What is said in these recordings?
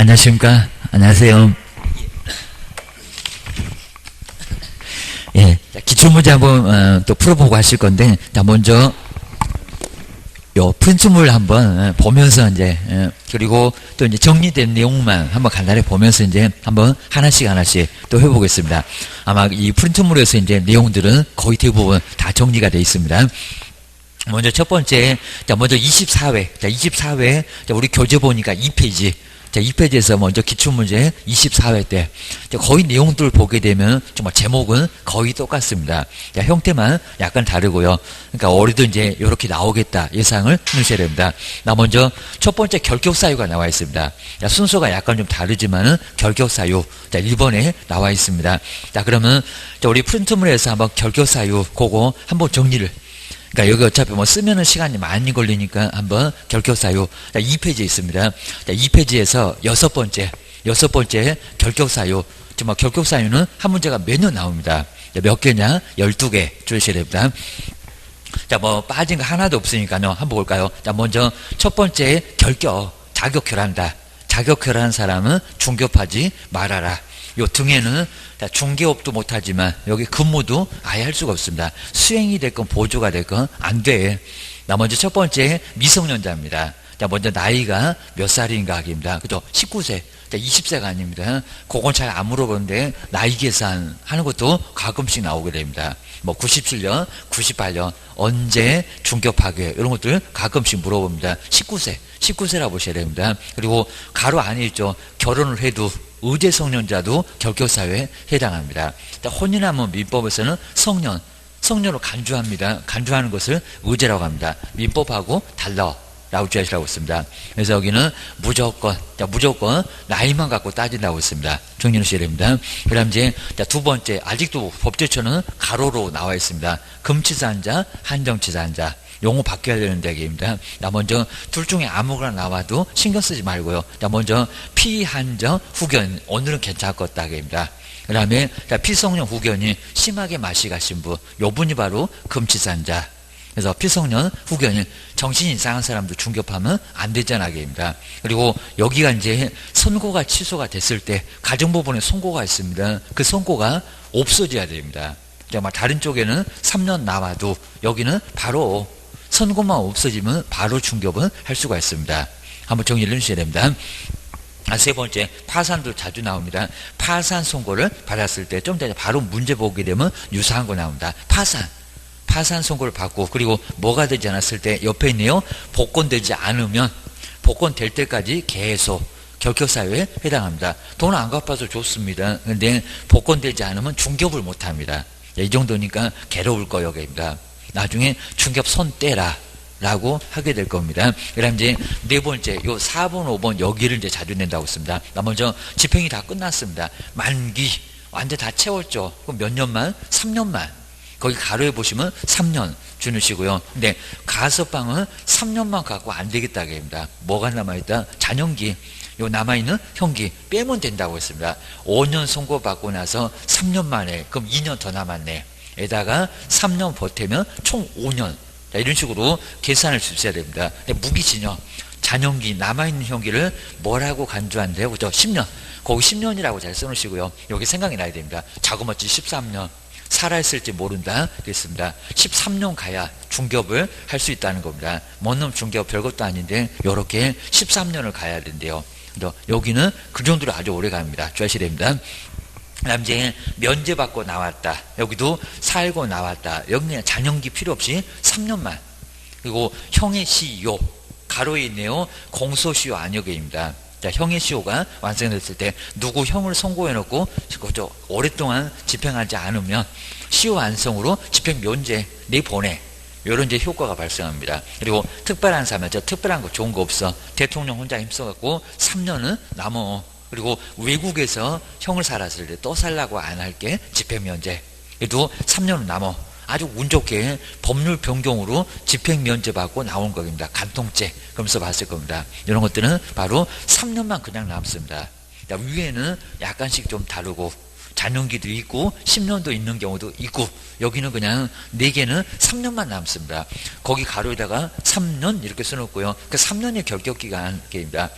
안녕하십니까? 안녕하세요. 예, 기출문제 한번 또 풀어보고 하실 건데, 자, 먼저 요 프린트물 한번 보면서 이제 그리고 또 이제 정리된 내용만 한번 간단히 보면서 이제 한번 하나씩 또 해보겠습니다. 아마 이 프린트물에서 이제 내용들은 거의 대부분 다 정리가 되어 있습니다. 먼저 첫 번째, 자, 먼저 24회. 자, 24회. 자, 우리 교재 보니까 2페이지. 자, 2페이지에서 먼저 기출문제 24회 때. 자, 거의 내용들을 보게 되면 정말 제목은 거의 똑같습니다. 자, 형태만 약간 다르고요. 그러니까 올해도 이제 이렇게 나오겠다 예상을 해주셔야 됩니다. 나 먼저 첫 번째 결격사유가 나와 있습니다. 자, 순서가 약간 좀 다르지만은 결격사유. 자, 1번에 나와 있습니다. 자, 그러면 자, 우리 프린트물에서 한번 결격사유 그거 한번 정리를. 그러니까 여기 어차피 뭐 쓰면은 시간이 많이 걸리니까 한번 결격사유. 자, 2페이지에 있습니다. 자, 2페이지에서 여섯 번째 결격사유. 정말 결격사유는 한 문제가 매년 나옵니다. 자, 몇 개냐? 12개 주셔야 됩니다. 자, 뭐 빠진 거 하나도 없으니까요. 한번 볼까요? 자, 먼저 첫 번째 자격결한다. 자격결한 사람은 중개업하지 말아라. 요 등에는 중개업도 못하지만 여기 근무도 아예 할 수가 없습니다. 수행이 됐건 보조가 됐건 안 돼. 나 먼저 첫 번째 미성년자입니다. 자, 먼저 나이가 몇 살인가 하기입니다. 그죠? 19세. 자, 20세가 아닙니다. 그건 잘 안 물어보는데 나이 계산하는 것도 가끔씩 나오게 됩니다. 뭐 97년, 98년 언제 중개업하게 이런 것들 가끔씩 물어봅니다. 19세라고 보셔야 됩니다. 그리고 가로 안에 있죠. 결혼을 해도 의제성년자도 결격사유에 해당합니다. 혼인하면 민법에서는 성년으로 간주합니다. 간주하는 것을 의제라고 합니다. 민법하고 달라라고 주의하시라고 했습니다. 그래서 여기는 무조건 나이만 갖고 따진다고 했습니다. 정리하셔야 됩니다. 그 다음 이제 두 번째, 아직도 법제처는 가로로 나와 있습니다. 금치사한자, 한정치사한자. 용어 바뀌어야 되는 얘기입니다. 자, 먼저 둘 중에 아무거나 나와도 신경 쓰지 말고요. 자, 먼저 피한정 후견. 오늘은 괜찮겠다 얘기입니다. 그 다음에 피성년 후견이 심하게 마시 가신 분. 요 분이 바로 금치산자. 그래서 피성년 후견이 정신이 이상한 사람도 중개업하면 안 되잖아 얘기입니다. 그리고 여기가 이제 선고가 취소가 됐을 때 가정법원에 선고가 있습니다. 그 선고가 없어져야 됩니다. 정말 다른 쪽에는 3년 나와도 여기는 바로 선고만 없어지면 바로 중개업은 할 수가 있습니다. 한번 정리를 해주셔야 됩니다. 세 번째, 파산도 자주 나옵니다. 파산 선고를 받았을 때 좀 전에 바로 문제 보게 되면 유사한 거 나옵니다. 파산 선고를 받고 그리고 뭐가 되지 않았을 때 옆에 있네요. 복권되지 않으면 복권될 때까지 계속 결격사유에 해당합니다. 돈 안 갚아서 좋습니다. 근데 복권되지 않으면 중개업을 못합니다. 이 정도니까 괴로울 거여입니다. 나중에 중개업 손 떼라 라고 하게 될 겁니다. 그 다음 이제 네 번째, 요 4번, 5번 여기를 이제 자주 낸다고 했습니다. 먼저 집행이 다 끝났습니다. 만기, 완전 다 채웠죠. 그럼 몇 년만? 3년만. 거기 가로에 보시면 3년 주시고요. 근데 가석방은 3년만 갖고 안 되겠다 합니다. 뭐가 남아있다? 잔형기. 요 남아있는 형기 빼면 된다고 했습니다. 5년 선고받고 나서 3년 만에 그럼 2년 더 남았네. 에다가 3년 버티면 총 5년. 자, 이런 식으로 계산을 주셔야 됩니다. 무기징역, 잔형기, 남아있는 형기를 뭐라고 간주한대요? 그죠? 10년. 거기 10년이라고 잘 써놓으시고요. 여기 생각이 나야 됩니다. 자그마치 13년. 살아있을지 모른다. 그랬습니다. 13년 가야 중개업을 할 수 있다는 겁니다. 뭔 중개업 별것도 아닌데, 요렇게 13년을 가야 된대요. 여기는 그 정도로 아주 오래 갑니다. 주의하셔야 됩니다. 그 다음 이제 면제받고 나왔다. 여기도 살고 나왔다. 여기는 잔형기 필요 없이 3년만. 그리고 형의 시효. 가로에 있네요. 공소시효 안여계입니다. 자, 형의 시효가 완성됐을 때 누구 형을 선고해놓고 오랫동안 집행하지 않으면 시효 완성으로 집행 면제 내보내. 이런 이제 효과가 발생합니다. 그리고 특별한 사면, 특별한 거 좋은 거 없어. 대통령 혼자 힘써갖고 3년은 남어. 그리고 외국에서 형을 살았을 때 또 살라고 안 할게 집행면제. 그래도 3년은 남어. 아주 운 좋게 법률 변경으로 집행면제 받고 나온 겁니다. 간통죄. 그러면서 봤을 겁니다. 이런 것들은 바로 3년만 그냥 남습니다. 위에는 약간씩 좀 다르고 잔형기도 있고 10년도 있는 경우도 있고 여기는 그냥 4개는 3년만 남습니다. 거기 가로에다가 3년 이렇게 써놓고요. 그 3년의 결격기간입니다.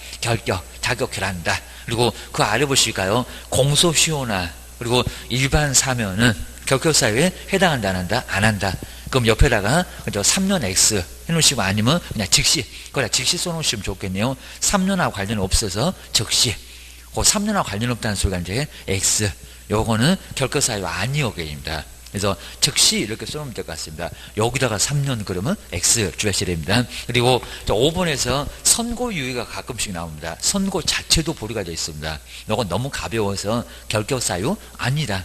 자격결한다. 그리고 그 아래 보실까요? 공소시효나 그리고 일반 사면은 결격사유에 해당한다 안 한다? 안 한다. 그럼 옆에다가 그죠? 3년 X 해놓으시고 아니면 그냥 즉시 그래 즉시 써놓으시면 좋겠네요. 3년하고 관련 없어서 즉시 그 3년하고 관련 없다는 소리가 이제 X 요거는 결격사유 아니오게입니다. 그래서 즉시 이렇게 써놓으면 될 것 같습니다. 여기다가 3년 그러면 X 주하셔야 됩니다. 그리고 5번에서 선고유예가 가끔씩 나옵니다. 선고 자체도 보류가 되어 있습니다. 이건 너무 가벼워서 결격사유 아니다.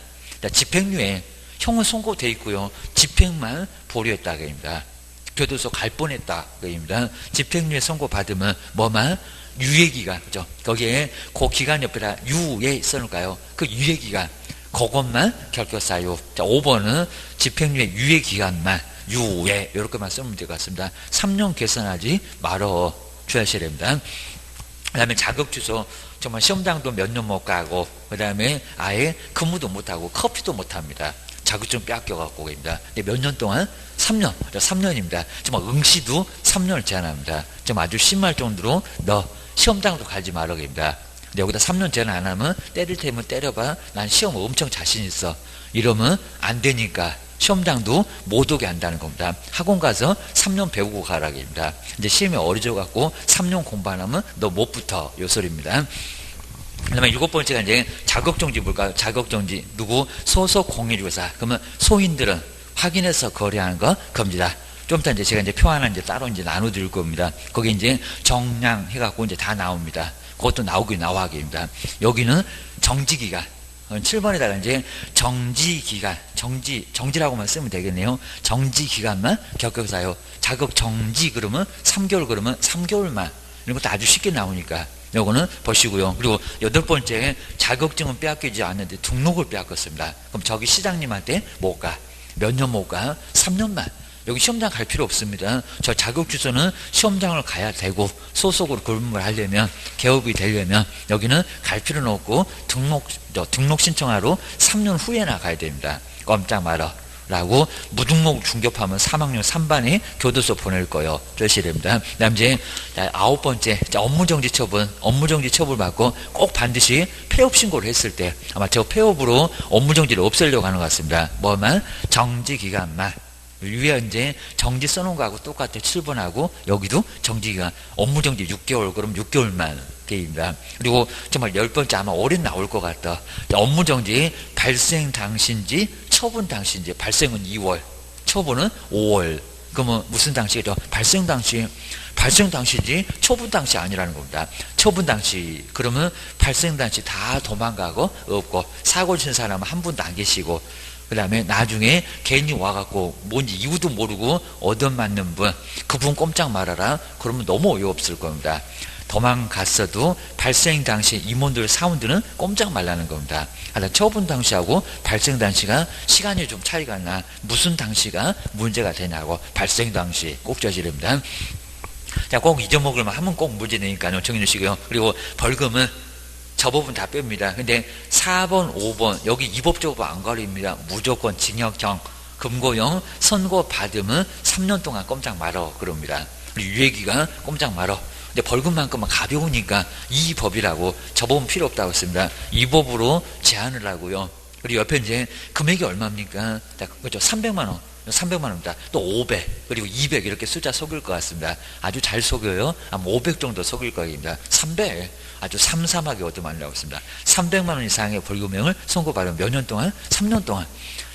집행유예 형은 선고돼 있고요. 집행만 보류했다 그입니다. 교도소 갈 뻔했다 그입니다. 집행유예 선고 받으면 뭐만 유예기간 그죠? 거기에 그 기간 옆에다 유예 써놓을까요? 그 유예기간 그것만 결격사유. 자, 5번은 집행유예 유예기간만 유예 이렇게만 쓰면 될 것 같습니다. 3년 계산하지 말어 주하셔야 됩니다. 그 다음에 자격주소 정말 시험장도 몇 년 못 가고 그 다음에 아예 근무도 못하고 커피도 못합니다. 자격증 빼앗겨갖고 계십니다. 몇 년 동안? 3년. 3년입니다. 정말 응시도 3년을 제한합니다. 좀 아주 심할 정도로 너 시험장도 가지 말아 계십니다. 근데 여기다 3년 제한 안 하면 때릴 테면 때려봐. 난 시험 엄청 자신 있어. 이러면 안 되니까 시험장도 못 오게 한다는 겁니다. 학원 가서 3년 배우고 가라 계십니다. 이제 시험이 어려져갖고 3년 공부 안 하면 너 못 붙어. 요 소리입니다. 그 다음에 7번째가 이제 자격정지 뭘까요? 자격정지. 누구? 소속 공인중개사. 그러면 소인들은 확인해서 거래하는 거 금지다. 좀 이따 이제 제가 이제 표 하나 이제 따로 이제 나눠드릴 겁니다. 거기 이제 정량 해갖고 이제 다 나옵니다. 그것도 나오긴 나와야겠습니다. 여기는 정지기간. 7번에다가 이제 정지기간. 정지라고만 쓰면 되겠네요. 정지기간만 결격사유. 자격정지 그러면 3개월 그러면 3개월만. 이런 것도 아주 쉽게 나오니까. 요거는 보시고요. 그리고 8번째 자격증은 빼앗기지 않는데 등록을 빼앗겼습니다. 그럼 저기 시장님한테 못 가. 몇 년 못 가? 3년만. 여기 시험장 갈 필요 없습니다. 저 자격주소는 시험장을 가야 되고 소속으로 근무를 하려면 개업이 되려면 여기는 갈 필요는 없고 등록 신청하러 3년 후에나 가야 됩니다. 꼼짝 말아. 라고 무등록 중개하면 3학년 3반에 교도소 보낼 거예요. 조시야 됩니다. 그 다음 이제 9번째 업무정지 처분. 업무정지 처분을 받고 꼭 반드시 폐업 신고를 했을 때 아마 저 폐업으로 업무정지를 없애려고 하는 것 같습니다. 뭐만? 정지기간만. 위에 이제 정지 써놓은 거하고 똑같아. 7번하고 여기도 정지기간 업무정지 6개월 그럼 6개월만 게임입니다. 그리고 정말 10번째 아마 올해 나올 것 같다. 업무정지 발생 당시인지 처분 당시인지. 발생은 2월 처분은 5월. 그러면 무슨 당시죠? 발생 당시지 처분 당시 아니라는 겁니다. 처분 당시 그러면 발생 당시 다 도망가고 없고 사고 친 사람은 한 분도 안 계시고 그 다음에 나중에 괜히 와갖고 뭔지 이유도 모르고 얻어맞는 분 그분 꼼짝 말아라. 그러면 너무 어이없을 겁니다. 도망갔어도 발생 당시 임원들 사원들은 꼼짝 말라는 겁니다. 하여튼 처분 당시하고 발생 당시가 시간이 좀 차이가 나. 무슨 당시가 문제가 되냐고. 발생 당시 꼭 저지릅니다. 자, 꼭 잊어먹으면 하면 꼭 문제 내니까요. 정해 주시고요. 그리고 벌금은 저 부분 다 뺍니다. 근데 4번, 5번 여기 이법적으로 안 가립니다. 무조건 징역형, 금고형 선고 받으면 3년 동안 꼼짝 말어 그럽니다. 유예기간 꼼짝 말어. 근데 벌금만큼은 가벼우니까 이 법이라고 저 법은 필요 없다고 했습니다. 이 법으로 제한을 하고요. 그리고 옆에 이제 금액이 얼마입니까? 그렇죠. 300만 원. 300만 원입니다. 또 500 그리고 200 이렇게 숫자 속일 것 같습니다. 아주 잘 속여요. 아마 500 정도 속일 거입니다. 300 아주 삼삼하게 얻어맞으려고 했습니다. 300만 원 이상의 벌금형을 선고받으면 몇 년 동안? 3년 동안.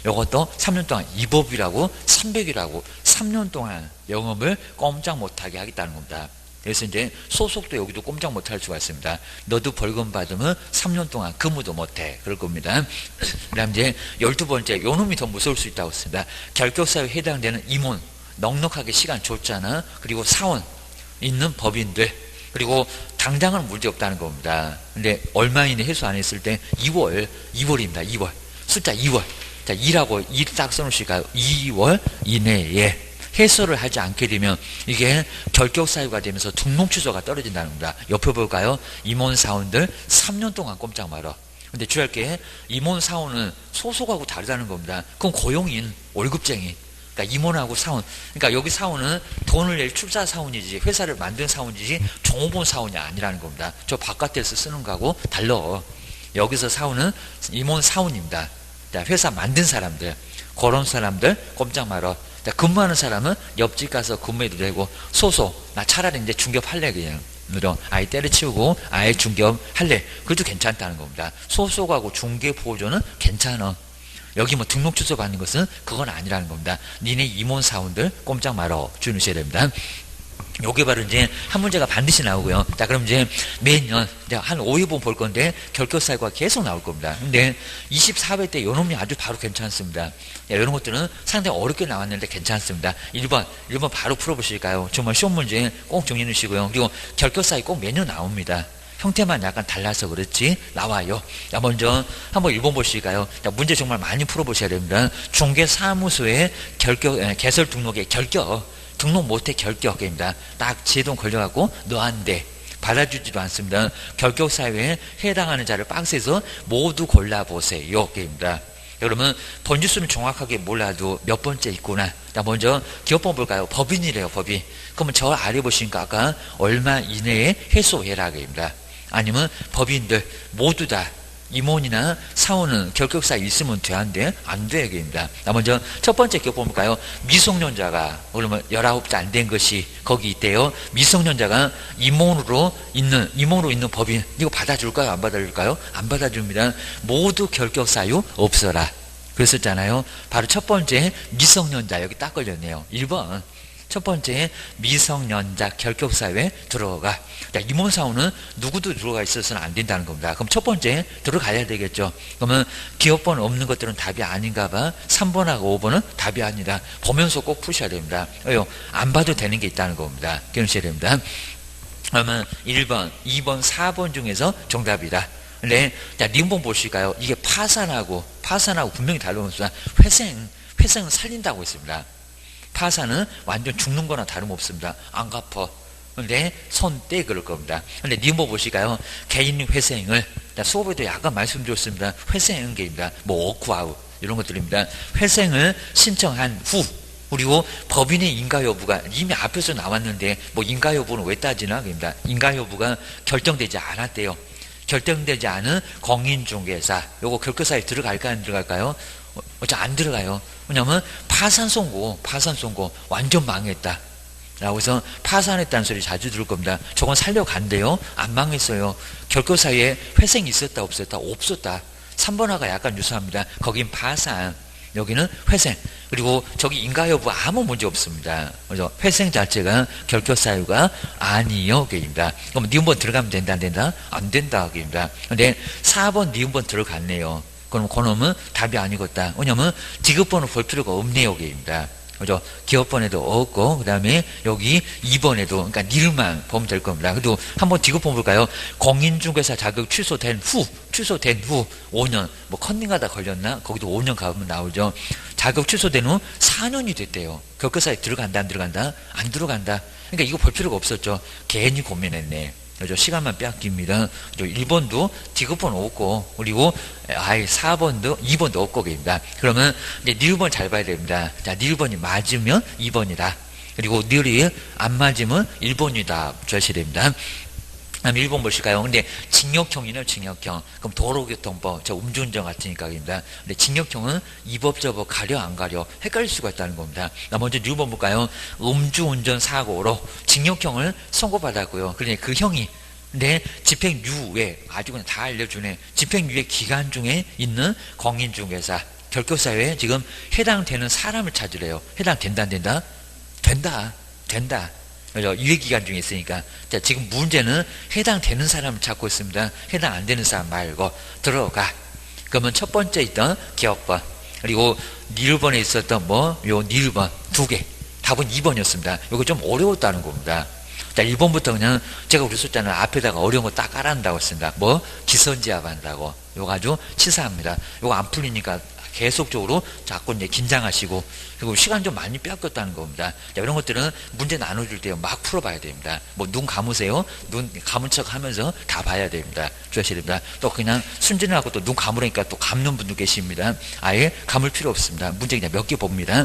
이것도 3년 동안 이 법이라고 300이라고 3년 동안 영업을 꼼짝 못하게 하겠다는 겁니다. 그래서 이제 소속도 여기도 꼼짝 못할 수가 있습니다. 너도 벌금 받으면 3년 동안 근무도 못해. 그럴 겁니다. 그 다음 이제 12번째, 요 놈이 더 무서울 수 있다고 했습니다. 결격사유에 해당되는 임원, 넉넉하게 시간 줬잖아. 그리고 사원, 있는 법인들, 그리고 당장은 문제없다는 겁니다. 근데 얼마 이내 해소 안 했을 때 2월입니다. 2월. 숫자 2월. 자, 2라고 2 딱 써놓으실까요? 2월 이내에. 해소를 하지 않게 되면 이게 결격사유가 되면서 등록 취소가 떨어진다는 겁니다. 옆에 볼까요? 임원사원들 3년 동안 꼼짝 말아. 근데 주의할 게 임원사원은 소속하고 다르다는 겁니다. 그럼 고용인, 월급쟁이. 그러니까 임원하고 사원. 그러니까 여기 사원은 돈을 낼 출자 사원이지 회사를 만든 사원이지 종업원 사원이 아니라는 겁니다. 저 바깥에서 쓰는 거하고 달라. 여기서 사원은 임원 사원입니다. 회사 만든 사람들, 그런 사람들 꼼짝 말어. 근무하는 사람은 옆집 가서 근무해도 되고 소소. 나 차라리 이제 중개할래 그냥. 아예 때려치우고 아예 중개할래. 그것도 괜찮다는 겁니다. 소속하고 중개 보조는 괜찮아. 여기 뭐 등록 주소 받는 것은 그건 아니라는 겁니다. 니네 임원 사원들 꼼짝 말어 주셔야 됩니다. 요게 바로 이제 한 문제가 반드시 나오고요. 자, 그럼 이제 매년 한 5회분 볼 건데 결격사유가 계속 나올 겁니다. 근데 24회 때 요놈이 아주 바로 괜찮습니다. 이런 것들은 상당히 어렵게 나왔는데 괜찮습니다. 1번 바로 풀어보실까요? 정말 쉬운 문제 꼭 정리해 주시고요. 그리고 결격사유 꼭 매년 나옵니다. 형태만 약간 달라서 그렇지 나와요. 자, 먼저 한번 1번 보실까요? 자, 문제 정말 많이 풀어보셔야 됩니다. 중개사무소의 개설 등록의 등록 못해 결격입니다. 딱 제동 걸려갖고 너 안 돼. 받아주지도 않습니다. 결격사유에 해당하는 자를 박스에서 모두 골라보세요. 입니다. 그러면 번지수는 정확하게 몰라도 몇 번째 있구나. 자, 먼저 기업법 볼까요? 법인이래요, 법인. 그러면 저 아래 보시니까 아까 얼마 이내에 해소해라. 입니다. 아니면 법인들 모두 다 임원이나 사원은 결격사유 있으면 돼안돼? 안 돼. 입니다. 먼저 첫 번째 기업법 볼까요? 미성년자가 그러면 19歳안 된 것이 거기 있대요. 미성년자가 임원으로 있는 법인 이거 받아줄까요? 안 받아줄까요? 안 받아줍니다. 모두 결격사유 없어라. 그랬었잖아요. 바로 첫 번째 미성년자 여기 딱 걸렸네요. 1번 첫 번째 미성년자 결격사유에 들어가. 임원사원은 누구도 들어가 있어서는 안 된다는 겁니다. 그럼 첫 번째 들어가야 되겠죠. 그러면 기업번 없는 것들은 답이 아닌가 봐. 3번하고 5번은 답이 아니다. 보면서 꼭 푸셔야 됩니다. 안 봐도 되는 게 있다는 겁니다. 기억하셔야 됩니다. 그러면 1번, 2번, 4번 중에서 정답이다. 네, 자, 님번 보실까요? 이게 파산하고 분명히 다르면서 회생은 살린다고 했습니다. 파산은 완전 죽는 거나 다름없습니다. 안 갚아. 근데 손떼 그럴 겁니다. 근데 니모 보실까요? 개인 회생을 수업에도 약간 말씀드렸습니다. 회생계입니다. 뭐 워크아웃 이런 것들입니다. 회생을 신청한 후 그리고 법인의 인가 여부가 이미 앞에서 나왔는데 뭐 인가 여부는 왜 따지나? 그럽니다. 인가 여부가 결정되지 않았대요. 결정되지 않은 공인중개사 요거 결격사유에 들어갈까 안 들어갈까요? 안 들어가요. 왜냐면 파산 선고 완전 망했다 라고 해서 파산했다는 소리 자주 들을 겁니다. 저건 살려간대요. 안 망했어요. 결격사유에 회생이 있었다 없었다? 없었다. 3번화가 약간 유사합니다. 거긴 파산, 여기는 회생. 그리고 저기 인가 여부 아무 문제 없습니다. 그래서 회생 자체가 결격사유가 아니요. 입니다. 그럼 니은번 들어가면 된다 안 된다? 안 된다. 입니다. 근데 4번 니은번 들어갔네요. 그럼 그놈은 답이 아니겠다. 왜냐면 지급번호 볼 필요가 없네요. 입니다. 그죠? 기업번에도 없고, 그 다음에 여기 2번에도, 그러니까 닐만 보면 될 겁니다. 그래도 한번 지급번 볼까요? 공인중개사 자격 취소된 후 5년, 뭐 컨닝하다 걸렸나? 거기도 5년 가면 나오죠. 자격 취소된 후 4년이 됐대요. 결격사유에 들어간다, 안 들어간다? 안 들어간다. 그러니까 이거 볼 필요가 없었죠. 괜히 고민했네. 그죠? 시간만 뺏깁니다. 1번도 지급번 없고, 그리고 아예 4번도, 2번도 없고, 입니다. 그러면 이제 닐번 잘 봐야 됩니다. 자, 닐번이 맞으면 2번이다. 그리고 닐이 안 맞으면 1번이다. 주셔야 됩니다. 다음 1번 보실까요? 근데 징역형이네요, 징역형. 그럼 도로교통법, 저 음주운전 같으니까, 입니다. 근데 징역형은 이 법 저 법 가려 안 가려 헷갈릴 수가 있다는 겁니다. 먼저 6번 볼까요? 음주운전 사고로 징역형을 선고받았고요. 그러니까 그 형이 근데 집행유예 아주 그냥 다 알려주네. 집행유예 기간 중에 있는 공인중개사 결격사유에 지금 해당되는 사람을 찾으래요. 해당된다 안 된다? 된다. 그죠? 유예기간 중에 있으니까. 자, 지금 문제는 해당되는 사람을 찾고 있습니다. 해당 안 되는 사람 말고 들어가. 그러면 첫 번째 있던 기업번, 그리고 닐번에 있었던 요 닐번 2개. 답은 2번이었습니다. 이거 좀 어려웠다는 겁니다. 자, 1번부터 그냥 제가 그랬었잖아요. 앞에다가 어려운 거 딱 깔아낸다고 했습니다. 기선제압한다고. 요거 아주 치사합니다. 요거 안 풀리니까 계속적으로 자꾸 이제 긴장하시고, 그리고 시간 좀 많이 뺏겼다는 겁니다. 자, 이런 것들은 문제 나눠줄 때 막 풀어봐야 됩니다. 뭐 눈 감으세요. 눈 감은 척 하면서 다 봐야 됩니다. 주의하셔야 됩니다. 또 그냥 순진하고 또 눈 감으니까 또 감는 분도 계십니다. 아예 감을 필요 없습니다. 문제 그냥 몇 개 봅니다.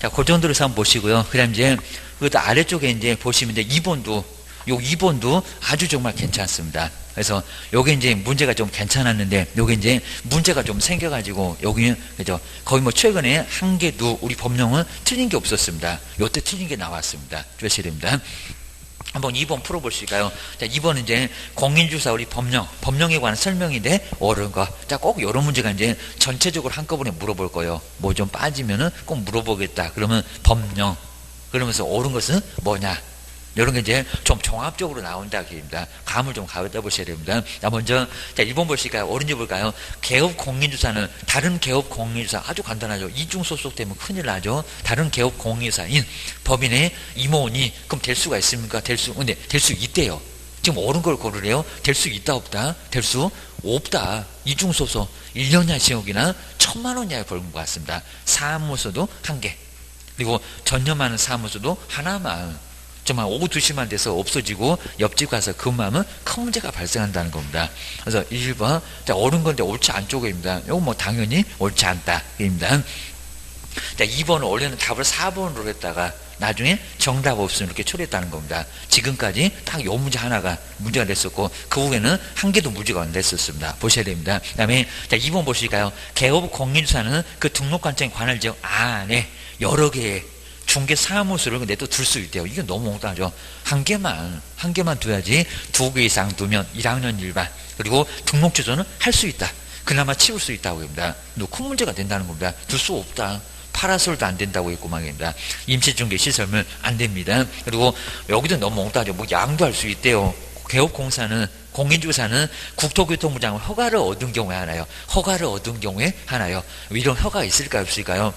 자, 그 정도로 해서 한번 보시고요. 그 다음 이제 그 아래쪽에 이제 보시면 이제 2번도, 요 2번도 아주 정말 괜찮습니다. 그래서 요게 이제 문제가 좀 괜찮았는데, 요게 이제 문제가 좀 생겨가지고, 여기, 그죠? 거의 뭐 최근에 한 개도 우리 법령은 틀린 게 없었습니다. 요때 틀린 게 나왔습니다. 주의하셔야 됩니다. 한번 2번 풀어보실까요? 자, 2번은 이제 공인주사 우리 법령에 관한 설명인데, 옳은 거. 자, 꼭 요런 문제가 이제 전체적으로 한꺼번에 물어볼 거예요. 뭐 좀 빠지면은 꼭 물어보겠다. 그러면 법령. 그러면서 옳은 것은 뭐냐? 이런 게 이제 좀 종합적으로 나온다. 입니다. 감을 좀 가져다 보셔야 됩니다. 자, 먼저, 자, 1번 보실까요? 옳은지 볼까요? 개업 공인주사는 다른 개업 공인주사 아주 간단하죠. 이중 소속되면 큰일 나죠. 다른 개업 공인주사인 법인의 임원이 그럼 될 수가 있습니까? 근데 될 수 있대요. 지금 옳은 걸 고르래요. 될 수 있다, 없다? 될 수 없다. 이중 소속 1년 이하 징역이나 1,000만 원 이하의 벌금 같습니다. 사무소도 1개. 그리고 전념하는 사무소도 하나만. 정말 오후 2시만 돼서 없어지고 옆집 가서 근무하면 큰 문제가 발생한다는 겁니다. 그래서 1번, 자, 옳은 건데 옳지 않쪽입니다. 이건 뭐 당연히 옳지 않다. 입니다. 자, 2번은 원래는 답을 4번으로 했다가 나중에 정답 없으면 이렇게 처리했다는 겁니다. 지금까지 딱 요 문제 하나가 문제가 됐었고, 그 후에는 한 개도 문제가 안 됐었습니다. 보셔야 됩니다. 그 다음에, 자, 2번 보실까요? 개업 공인주사는 그 등록관청에 관할 지역 안에 여러 개의 중개 사무소를 근데 또 둘 수 있대요. 이게 너무 엉뚱하죠. 한 개만 둬야지 2개 이상 두면 1학년 일반. 그리고 등록 주소는 할 수 있다. 그나마 치울 수 있다고 합니다. 큰 문제가 된다는 겁니다. 둘 수 없다. 파라솔도 안 된다고 했고 말입니다. 임시중개 시설물 안 됩니다. 그리고 여기도 너무 엉뚱하죠. 뭐 양도 할 수 있대요. 개업공사는 공인주사는 국토교통부장 허가를 얻은 경우에 하나요. 허가를 얻은 경우에 하나요. 이런 허가가 있을까요, 없을까요?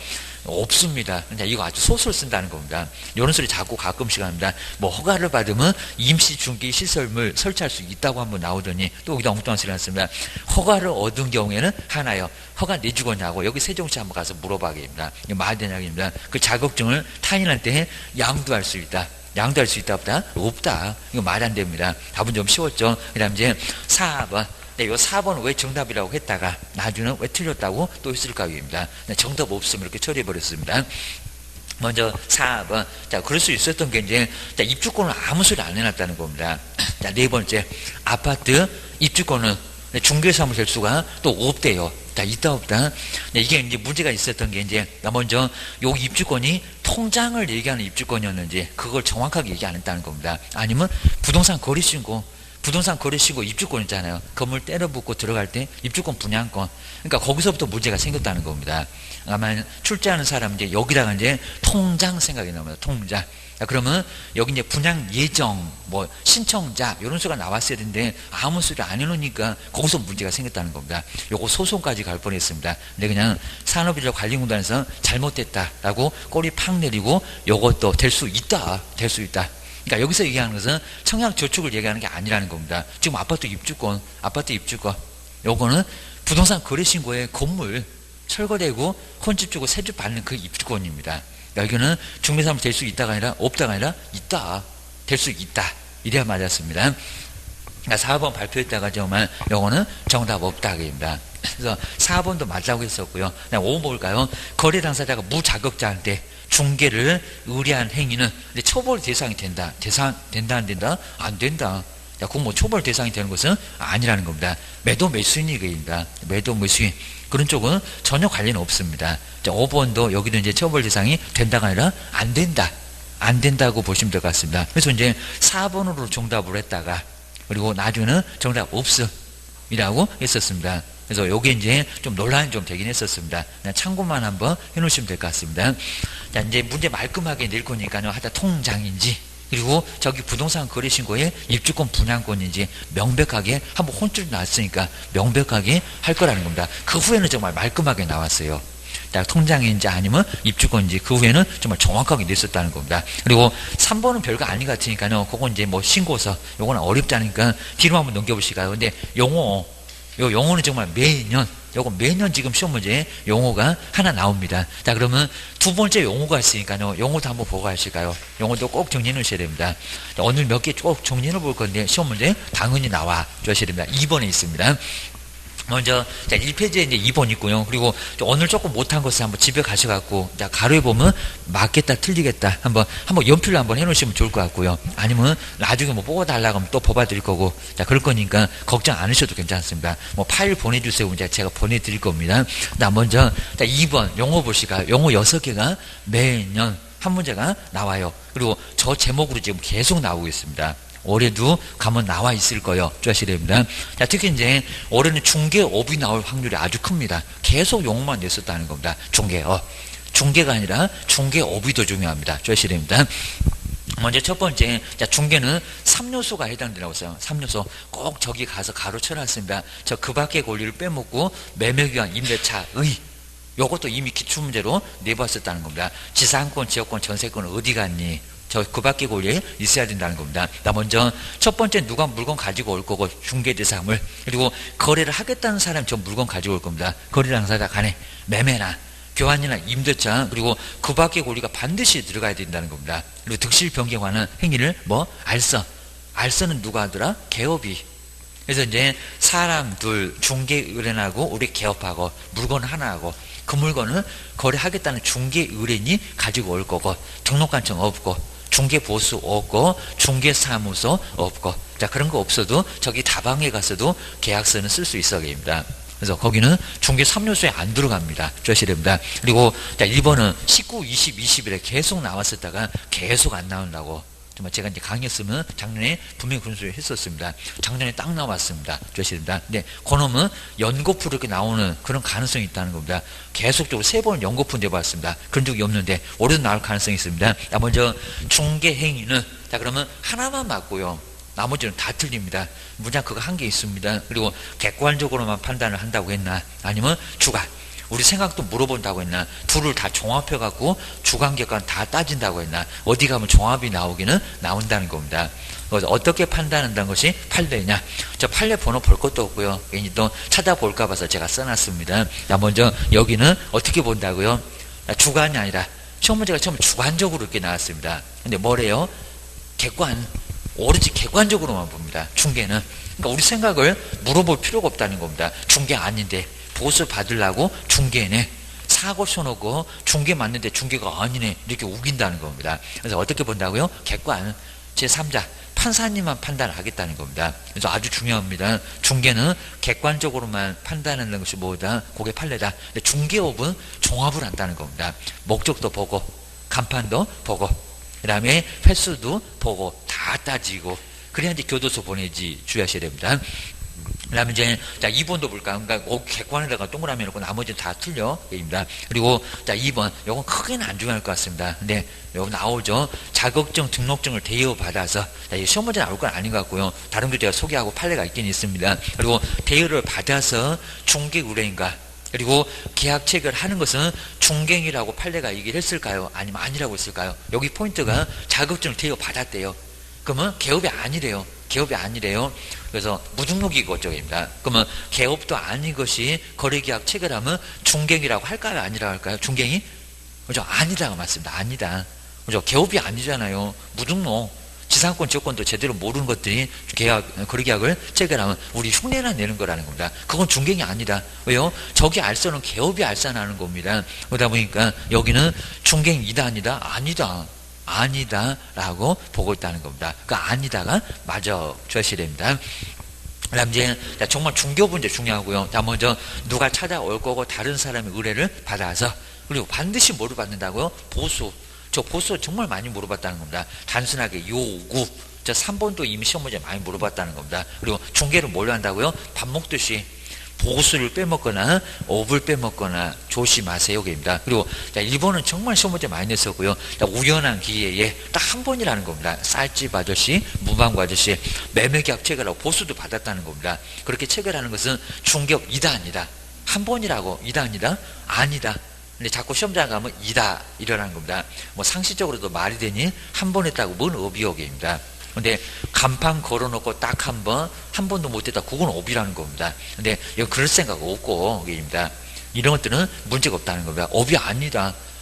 없습니다. 이거 아주 소설 쓴다는 겁니다. 이런 소리 자꾸 가끔씩 합니다. 뭐 허가를 받으면 임시중개 시설물 설치할 수 있다고 한번 나오더니 또 여기다 엉뚱한 소리 했습니다. 허가를 얻은 경우에는 하나요. 허가 내주겠냐고 여기 세종시 한번 가서 물어봐야겠습니다. 이거 말이 되냐입니다. 그 자격증을 타인한테 양도할 수 있다. 양도할 수 있다 없다? 없다. 이거 말 안 됩니다. 답은 좀 쉬웠죠. 그 다음 이제 4번. 네, 요 4번은 왜 정답이라고 했다가 나중에는 왜 틀렸다고 또 했을까요입니다. 네, 정답 없으면 이렇게 처리해버렸습니다. 먼저 4번. 자, 그럴 수 있었던 게 이제, 자, 입주권을 아무 소리 안 해놨다는 겁니다. 자, 네 번째. 아파트 입주권은 중개사무소 될 수가 또 없대요. 자, 있다 없다. 네, 이게 이제 문제가 있었던 게 이제, 먼저 요 입주권이 통장을 얘기하는 입주권이었는지 그걸 정확하게 얘기 안 했다는 겁니다. 아니면 부동산 거래신고 입주권 있잖아요. 건물 때려붓고 들어갈 때 입주권 분양권. 그러니까 거기서부터 문제가 생겼다는 겁니다. 아마 출제하는 사람 이제 여기다가 이제 통장 생각이 납니다. 통장. 그러면 여기 이제 분양 예정, 뭐 신청자 이런 수가 나왔어야 되는데 아무 소리 안 해놓으니까 거기서 문제가 생겼다는 겁니다. 요거 소송까지 갈 뻔했습니다. 근데 그냥 산업인력관리공단에서 잘못됐다라고 꼬리 팍 내리고 요것도 될 수 있다. 그러니까 여기서 얘기하는 것은 청약저축을 얘기하는 게 아니라는 겁니다. 지금 아파트 입주권 요거는 부동산 거래신고에 건물 철거되고 혼집 주고 세주 받는 그 입주권입니다. 여기는 중개사무소 될 수 있다가 아니라 없다가 아니라 있다. 될 수 있다. 이래야 맞았습니다. 그러니까 4번 발표했다가 정말 요거는 정답 없다. 그입니다. 그래서 4번도 맞다고 했었고요. 5번 볼까요? 거래 당사자가 무자격자한테 중개를 의뢰한 행위는 처벌 대상이 된다. 된다 안 된다? 안 된다. 그럼 뭐 처벌 대상이 되는 것은 아니라는 겁니다. 매도 매수인이입니다. 매도 매수인. 그런 쪽은 전혀 관련 없습니다. 자, 5번도 여기도 이제 처벌 대상이 된다가 아니라 안 된다. 안 된다고 보시면 될 것 같습니다. 그래서 이제 4번으로 정답을 했다가 그리고 나중에는 정답 없음이라고 했었습니다. 그래서 여기 이제 좀 논란이 좀 되긴 했었습니다. 그냥 참고만 한번 해놓으시면 될 것 같습니다. 자, 이제 문제 말끔하게 낼 거니까요. 하여튼 통장인지, 그리고 저기 부동산 거래신고에 입주권 분양권인지 명백하게 한번 혼쭐 났으니까 명백하게 할 거라는 겁니다. 그 후에는 정말 말끔하게 나왔어요. 자, 통장인지 아니면 입주권인지 그 후에는 정말 정확하게 냈었다는 겁니다. 그리고 3번은 별거 아닌 것 같으니까요. 그건 이제 뭐 신고서, 요거는 어렵다니까 뒤로 한번 넘겨보실까요? 근데 용어는 정말 매년 요거 매년 지금 시험 문제에 용어가 하나 나옵니다. 자, 그러면 두 번째 용어가 있으니까요. 용어도 한번 보고 하실까요? 용어도 꼭 정리해 놓으셔야 됩니다. 자, 오늘 몇 개 꼭 정리해 볼 건데 시험 문제 당연히 나와 주셔야 됩니다. 2번에 있습니다. 먼저, 자, 1페이지에 이제 2번 있고요. 그리고 오늘 조금 못한 것을 한번 집에 가셔갖고, 자, 가로에 보면 맞겠다, 틀리겠다. 한번 연필로 한번 해놓으시면 좋을 것 같고요. 아니면 나중에 뭐 뽑아달라고 하면 또 뽑아드릴 거고, 자, 그럴 거니까 걱정 안 하셔도 괜찮습니다. 뭐 파일 보내주세요. 이제 제가 보내드릴 겁니다. 자, 먼저, 자, 2번 용어 보시까 용어 6개가 매년 한 문제가 나와요. 그리고 저 제목으로 지금 계속 나오고 있습니다. 올해도 가면 나와 있을 거예요. 주셔야 됩니다. 자, 특히 이제 올해는 중개업이 나올 확률이 아주 큽니다. 계속 용어만 냈었다는 겁니다. 중개업. 중개가 아니라 중개업이 더 중요합니다. 주셔야 됩니다. 먼저 첫 번째, 자, 중개는 3요소가 해당된다고 했어요. 3요소. 꼭 저기 가서 가로 쳐놨습니다. 저 그 밖의 권리를 빼먹고 매매기간, 임대차의 요것도 이미 기출문제로 내봤었다는 겁니다. 지상권, 지역권, 전세권은 어디 갔니? 그 밖의 권리에 있어야 된다는 겁니다. 나 먼저 첫 번째 누가 물건 가지고 올 거고 중개대상물, 그리고 거래를 하겠다는 사람이 저 물건 가지고 올 겁니다. 거래를 하는 사람 간에 매매나 교환이나 임대차, 그리고 그 밖의 권리가 반드시 들어가야 된다는 겁니다. 그리고 득실 변경하는 행위를 알선은 누가 하더라? 개업이. 그래서 이제 사람 둘 중개의뢰인하고 우리 개업하고 물건 하나 하고 그 물건을 거래하겠다는 중개의뢰인이 가지고 올 거고 등록관청 없고 중개보수 없고 중개사무소 없고, 자, 그런 거 없어도 저기 다방에 가서도 계약서는 쓸 수 있어야 됩니다. 그래서 거기는 중개 3요소에 안 들어갑니다. 주셔야 됩니다. 그리고 자, 1번은 19, 20, 21에 계속 나왔었다가 계속 안 나온다고. 정말 제가 이제 강의했으면 작년에 분명히 그런 소리 했었습니다. 작년에 딱 나왔습니다. 주셔야 됩니다. 근데 그놈은 연거푸 이렇게 나오는 그런 가능성이 있다는 겁니다. 계속적으로 3번 연거푸 내봤습니다. 그런 적이 없는데 올해도 나올 가능성이 있습니다. 자, 먼저 중개행위는, 자, 그러면 하나만 맞고요. 나머지는 다 틀립니다. 문장 그거 한 개 있습니다. 그리고 객관적으로만 판단을 한다고 했나? 아니면 주관. 우리 생각도 물어본다고 했나? 둘을 다 종합해갖고 주관객관 다 따진다고 했나? 어디 가면 종합이 나오기는 나온다는 겁니다. 그래서 어떻게 판단한다는 것이 판례냐? 저 판례 번호 볼 것도 없고요. 괜히 또 찾아볼까 봐서 제가 써놨습니다. 자, 먼저 여기는 어떻게 본다고요? 주관이 아니라 시험 문제가 처음 주관적으로 이렇게 나왔습니다. 근데 뭐래요? 객관. 오로지 객관적으로만 봅니다. 중개는. 그러니까 우리 생각을 물어볼 필요가 없다는 겁니다. 중개 아닌데 보수 받으려고 중개네. 사고 쳐놓고 중개 맞는데 중개가 아니네. 이렇게 우긴다는 겁니다. 그래서 어떻게 본다고요? 객관. 제3자. 판사님만 판단하겠다는 겁니다. 그래서 아주 중요합니다. 중개는 객관적으로만 판단하는 것이 뭐다? 그게 판례다. 근데 중개업은 종합을 한다는 겁니다. 목적도 보고, 간판도 보고, 그 다음에 횟수도 보고, 다 따지고, 그래야 이제 교도소 보내지 주의하셔야 됩니다. 그 다음에 이제, 자, 2번도 볼까? 그러니까, 객관에다가 동그라미 놓고 나머지는 다 틀려. 입니다. 그리고, 자, 2번. 요건 크게는 안 중요할 것 같습니다. 근데, 요거 나오죠? 자격증, 등록증을 대여받아서, 자, 이 시험 문제 나올 건 아닌 것 같고요. 다른 게 제가 소개하고 판례가 있긴 있습니다. 그리고, 대여를 받아서 중개 의뢰인과, 그리고 계약 체결하는 것은 중개행위라고 판례가 얘기를 했을까요? 아니면 아니라고 했을까요? 여기 포인트가 자격증을 대여받았대요. 그러면 개업이 아니래요. 개업이 아니래요. 그래서 무등록이고 저입니다. 그러면 개업도 아닌 것이 거래계약 체결하면 중개행위라고 할까요? 아니라고 할까요? 중개행위? 그죠? 아니다가 맞습니다. 아니다. 그죠? 개업이 아니잖아요. 무등록. 지상권, 지역권도 제대로 모르는 것들이 거래계약을 체결하면 우리 흉내나 내는 거라는 겁니다. 그건 중개행위 아니다. 왜요? 저기 알선은 개업이 알선하는 겁니다. 그러다 보니까 여기는 중개행위다 아니다? 아니다. 아니다라고 보고 있다는 겁니다. 그 아니다가 맞아 주셔야 됩니다. 그다음 이제 정말 중개업 문제 중요하고요. 자, 먼저 누가 찾아올 거고 다른 사람의 의뢰를 받아서, 그리고 반드시 뭐를 받는다고요? 보수. 저 보수 정말 많이 물어봤다는 겁니다. 단순하게 요구. 저 3번도 이미 시험 문제 많이 물어봤다는 겁니다. 그리고 중개를 뭘로 한다고요? 밥 먹듯이 보수를 빼먹거나 업을 빼먹거나 조심하세요. 입니다. 그리고 자, 1번은 정말 시험 문제 많이 냈었고요. 자, 우연한 기회에 딱 한 번이라는 겁니다. 쌀집 아저씨, 문방구 아저씨 매매계약 체결하고 보수도 받았다는 겁니다. 그렇게 체결하는 것은 중개업 이다 아니다. 한 번이라고 이다 아니다? 아니다. 근데 자꾸 시험장 가면 이다 이러라는 겁니다. 뭐 상식적으로도 말이 되니 한 번 했다고 뭔 업이오게입니다. 근데 간판 걸어놓고 딱 한 번도 못했다. 그건 업이라는 겁니다. 근데 이거 그럴 생각 없고, 입니다. 이런 것들은 문제가 없다는 겁니다. 업이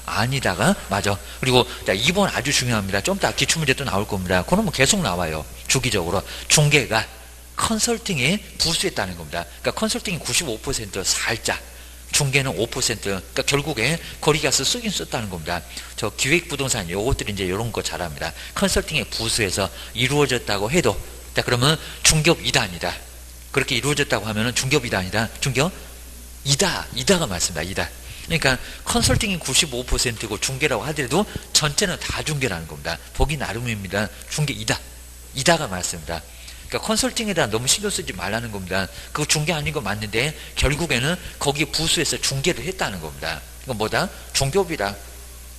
아니다가 맞아. 그리고 2번 아주 중요합니다. 좀 이따 기출문제 또 나올 겁니다. 그건 뭐 계속 나와요. 주기적으로. 중개가 컨설팅에 부수했다는 겁니다. 그러니까 컨설팅이 95% 살짝, 중개는 5%, 그러니까 결국에 거리가서 쓰긴 썼다는 겁니다. 저 기획부동산 요것들이 이제 이런 거 잘합니다. 컨설팅에 부수해서 이루어졌다고 해도, 자, 그러면 중개업 2단이다. 그렇게 이루어졌다고 하면은 중개업 2단이다. 중개업 이다가 맞습니다. 이다. 그러니까 컨설팅이 95%고 중개라고 하더라도 전체는 다 중개라는 겁니다. 보기 나름입니다. 중개 이다가 맞습니다. 그러니까 컨설팅에다 너무 신경 쓰지 말라는 겁니다. 그거 중개 아닌 거 맞는데 결국에는 거기에 부수해서 중개를 했다는 겁니다. 이건 뭐다? 중개업이다.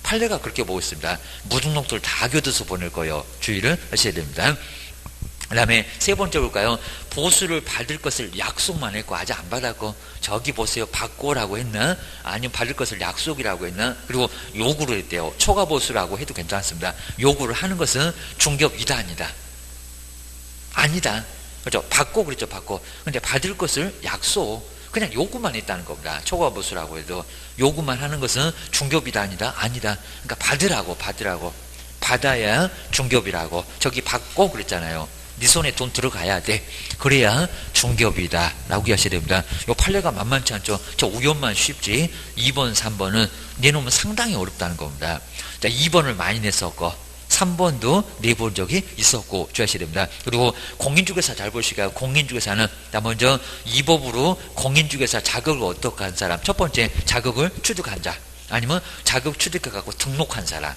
판례가 그렇게 보고 있습니다. 무등록들 다 교도소 보낼 거예요. 주의를 하셔야 됩니다. 그 다음에 세 번째 볼까요? 보수를 받을 것을 약속만 했고 아직 안 받았고, 저기 보세요, 받고라고 했나? 아니면 받을 것을 약속이라고 했나? 그리고 요구를 했대요. 초과 보수라고 해도 괜찮습니다. 요구를 하는 것은 중개업 2단이다. 아니다. 그렇죠? 받고 그랬죠, 받고. 근데 받을 것을 약속, 그냥 요구만 했다는 겁니다. 초과 보수라고 해도 요구만 하는 것은 중개업 2단이다. 아니다. 그러니까 받으라고. 받아야 중개업이라고. 저기 받고 그랬잖아요. 네 손에 돈 들어가야 돼. 그래야 중개업이다 라고 하셔야 됩니다. 요 판례가 만만치 않죠. 저 우연만 쉽지 2번 3번은 내놓으면 상당히 어렵다는 겁니다. 자, 2번을 많이 냈었고 3번도 내본 적이 있었고 주의하셔야 됩니다. 그리고 공인중개사 잘 보시고요. 공인중개사는 먼저 2법으로 공인중개사 자격을 어떻게 한 사람, 첫 번째 자격을 취득한 자, 아니면 자격 취득해갖고 등록한 사람,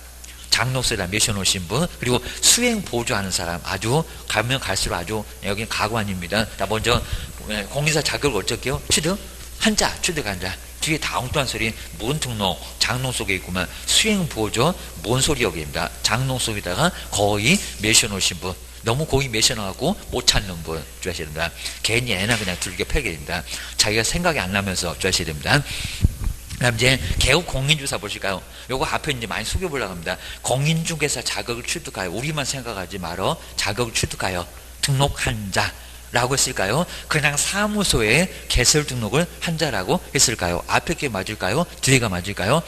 장록서에다 메셔놓으신 분, 그리고 수행 보조하는 사람, 아주 가면 갈수록 아주 여기는 가관입니다. 먼저 공인사 자격을 어떻게요? 취득한 자, 취득한 자. 뒤에 다 엉뚱한 소리, 뭔 등록, 장록 속에 있구만. 수행 보조, 뭔 소리 여기입니다. 장록 속에다가 거의 메셔놓으신 분. 너무 거기 메셔놔갖고 못 찾는 분 주의하셔야 됩니다. 괜히 애나 그냥 들게 패게 됩니다. 자기가 생각이 안 나면서 주의하셔야 됩니다. 그다음 이제 개업 공인중개사 보실까요? 요거 앞에 이제 많이 숙여보려고 합니다. 공인중개사 자격을 취득하여, 우리만 생각하지 말어. 자격을 취득하여 등록한 자라고 했을까요? 그냥 사무소에 개설 등록을 한 자라고 했을까요? 앞에 게 맞을까요? 뒤에가 맞을까요?